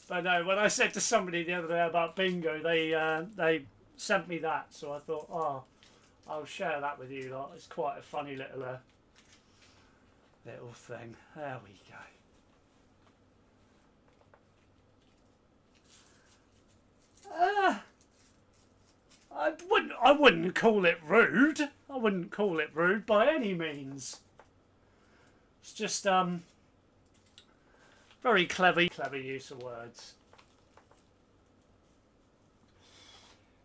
But no, when I said to somebody the other day about bingo, they sent me that, so I thought, oh, I'll share that with you lot. It's quite a funny little thing. There we go. I wouldn't call it rude. I wouldn't call it rude by any means. It's just very clever use of words.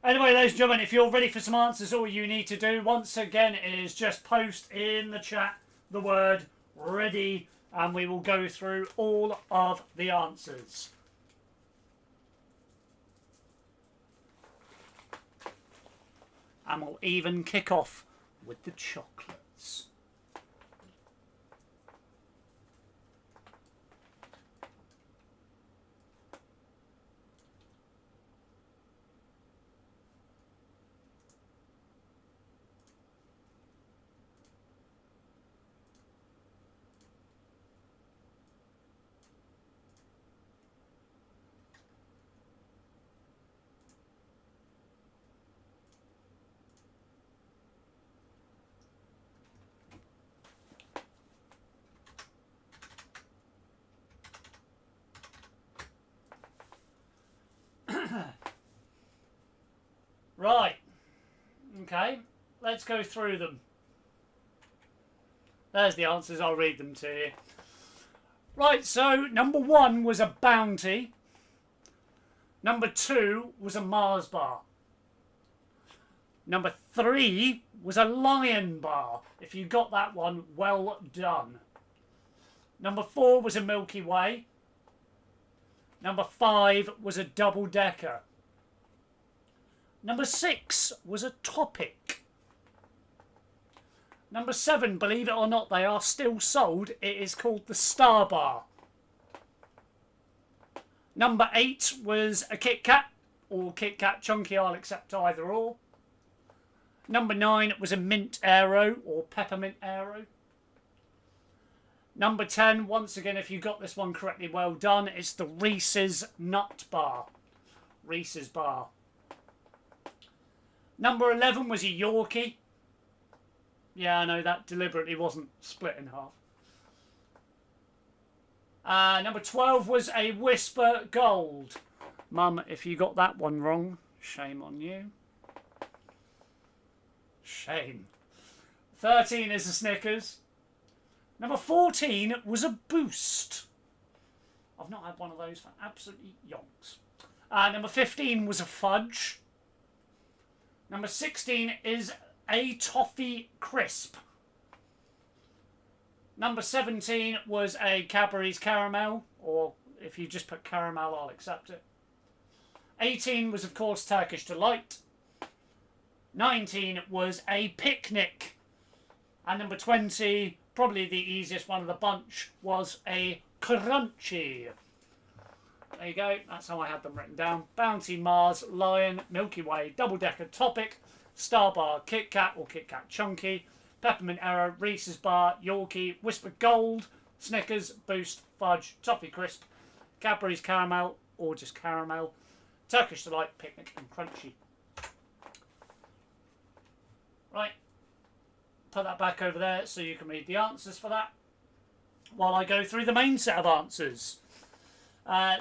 Anyway, ladies and gentlemen, if you're ready for some answers, all you need to do once again is just post in the chat the word ready, and we will go through all of the answers. And we'll even kick off with the chocolates. Right, okay, let's go through them. There's the answers, I'll read them to you. Right, so number 1 was a bounty. Number 2 was a Mars bar. Number 3 was a Lion bar. If you got that one, well done. Number 4 was a Milky Way. Number 5 was a double decker. Number 6 was a Topic. Number 7, believe it or not, they are still sold. It is called the Star Bar. Number 8 was a Kit Kat, or Kit Kat Chunky, I'll accept either or. Number 9 was a Mint Aero, or Peppermint Aero. Number 10, once again, if you got this one correctly, well done. It's the Reese's Nut Bar. Reese's Bar. Number 11 was a Yorkie. Yeah, I know that deliberately wasn't split in half. Number 12 was a Whisper Gold. Mum, if you got that one wrong, shame on you. Shame. 13 is a Snickers. Number 14 was a Boost. I've not had one of those for absolutely yonks. Number 15 was a Fudge. Number 16 is a Toffee Crisp. Number 17 was a Cadbury's Caramel, or if you just put caramel, I'll accept it. 18 was, of course, Turkish Delight. 19 was a Picnic. And number 20, probably the easiest one of the bunch, was a Crunchy. There you go, that's how I had them written down. Bounty, Mars, Lion, Milky Way, Double Decker, Topic, Star Bar, Kit Kat or Kit Kat Chunky, Peppermint Arrow, Reese's Bar, Yorkie, Whisper Gold, Snickers, Boost, Fudge, Toffee Crisp, Cadbury's Caramel or just Caramel, Turkish Delight, Picnic and Crunchy. Right, put that back over there so you can read the answers for that while I go through the main set of answers.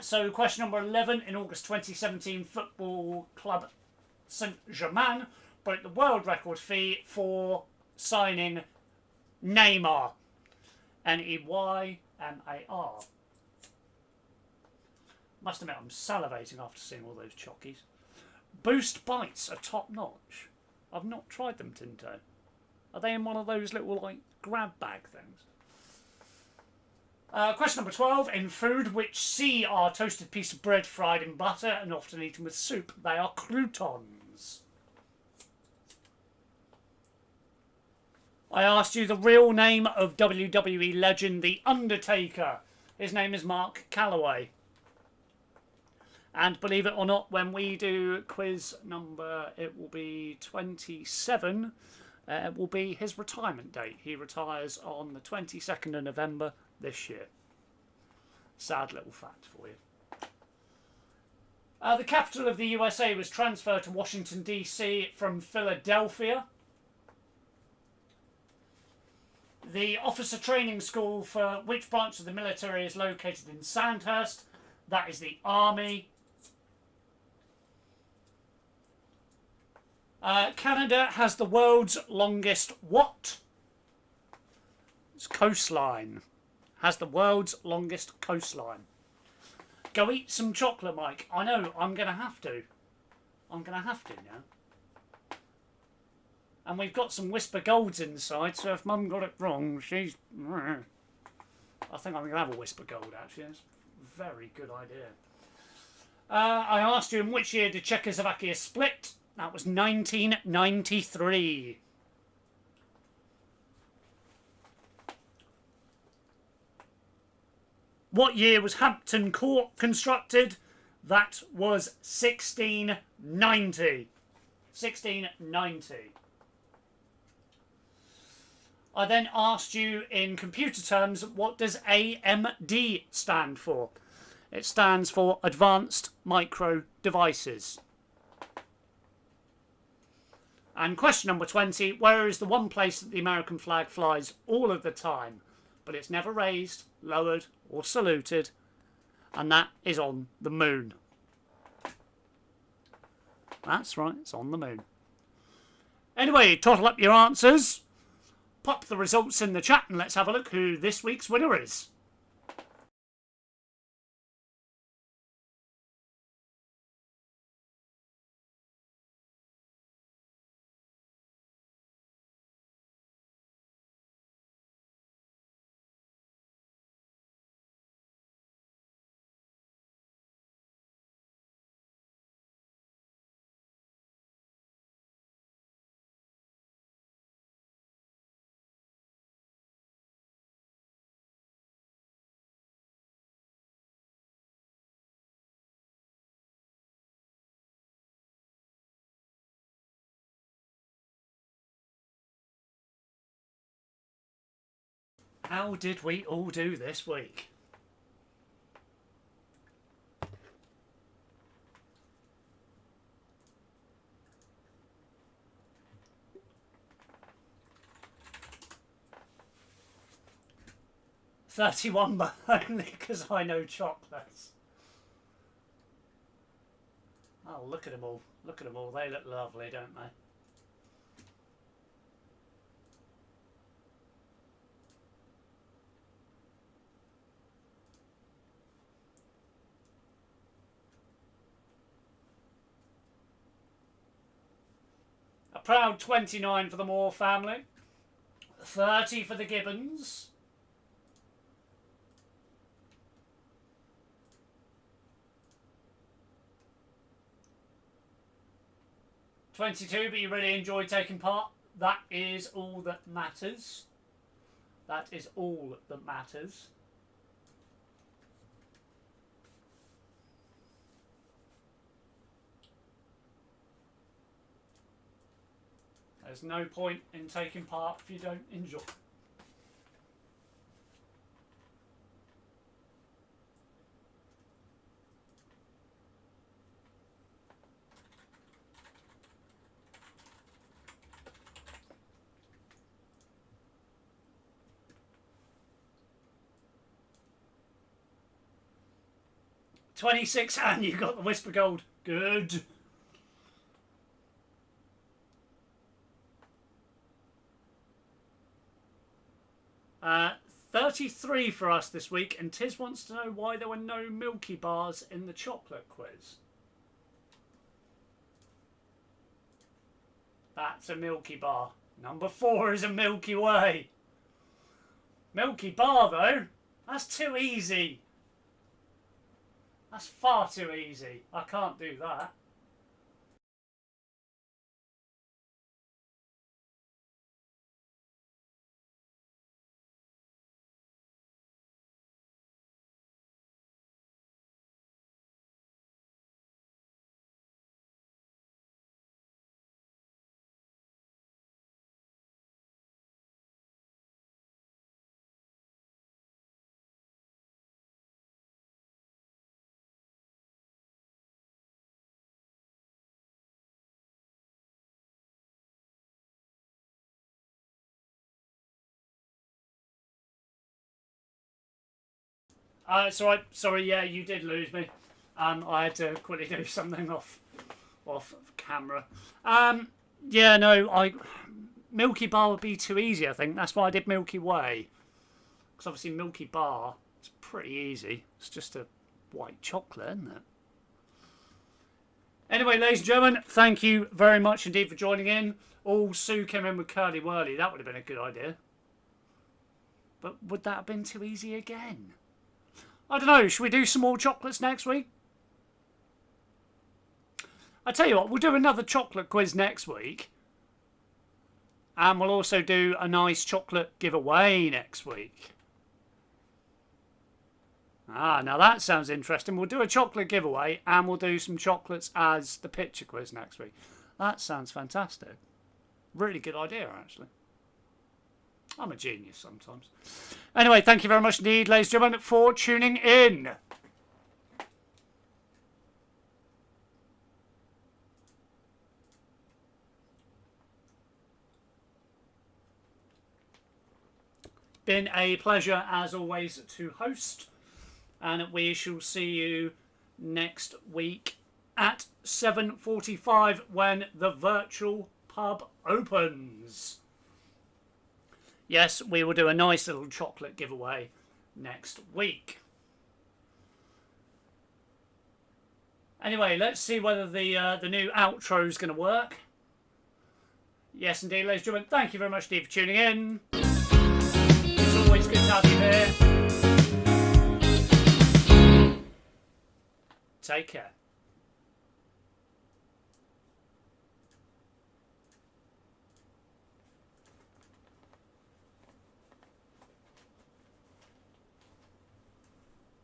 So question number 11, in August 2017, Football Club Saint-Germain broke the world record fee for signing Neymar. Neymar. Must admit, I'm salivating after seeing all those chockies. Boost Bites are top notch. I've not tried them, Tinto. Are they in one of those little, like, grab bag things? Question number 12. In food, which C are toasted piece of bread fried in butter and often eaten with soup? They are croutons. I asked you the real name of WWE legend The Undertaker. His name is Mark Calloway. And believe it or not, when we do quiz number, it will be 27, will be his retirement date. He retires on the 22nd of November this year. Sad little fact for you. The capital of the USA was transferred to Washington, D.C. from Philadelphia. The officer training school for which branch of the military is located in Sandhurst? That is the Army. Canada has the world's longest what? It's coastline. Has the world's longest coastline. Go eat some chocolate, Mike. I know, I'm going to have to. I'm going to have to now. And we've got some Whisper Golds inside, so if Mum got it wrong, she's... I think I'm going to have a Whisper Gold, actually. That's a very good idea. I asked you, in which year did Czechoslovakia split? That was 1993. What year was Hampton Court constructed? That was 1690. 1690. I then asked you in computer terms, what does AMD stand for? It stands for Advanced Micro Devices. And question number 20, where is the one place that the American flag flies all of the time, but it's never raised, lowered or saluted, and that is on the moon. That's right, it's on the moon. Anyway, total up your answers, pop the results in the chat, and let's have a look who this week's winner is. How did we all do this week? $31, but only because I know chocolates. Oh, look at them all. Look at them all. They look lovely, don't they? A proud 29 for the Moore family. 30 for the Gibbons. 22, but you really enjoyed taking part. That is all that matters. That is all that matters. There's no point in taking part if you don't enjoy. $26, and you got the Whisper Gold. Good. $33 for us this week, and Tiz wants to know why there were no Milky Bars in the chocolate quiz. That's a Milky Bar. Number 4 is a Milky Way. Milky Bar, though? That's too easy. That's far too easy. I can't do that. Sorry, yeah, you did lose me. I had to quickly do something off camera. Yeah, no, Milky Bar would be too easy, I think. That's why I did Milky Way. Because obviously Milky Bar is pretty easy. It's just a white chocolate, isn't it? Anyway, ladies and gentlemen, thank you very much indeed for joining in. All Sue came in with Curly Whirly. That would have been a good idea. But would that have been too easy again? I don't know, should we do some more chocolates next week? I tell you what, we'll do another chocolate quiz next week. And we'll also do a nice chocolate giveaway next week. Ah, now that sounds interesting. We'll do a chocolate giveaway and we'll do some chocolates as the picture quiz next week. That sounds fantastic. Really good idea, actually. I'm a genius sometimes. Anyway, thank you very much indeed, ladies and gentlemen, for tuning in. Been a pleasure, as always, to host. And we shall see you next week at 7:45 when the virtual pub opens. Yes, we will do a nice little chocolate giveaway next week. Anyway, let's see whether the new outro is going to work. Yes, indeed, ladies and gentlemen, thank you very much indeed for tuning in. It's always good to have you here. Take care.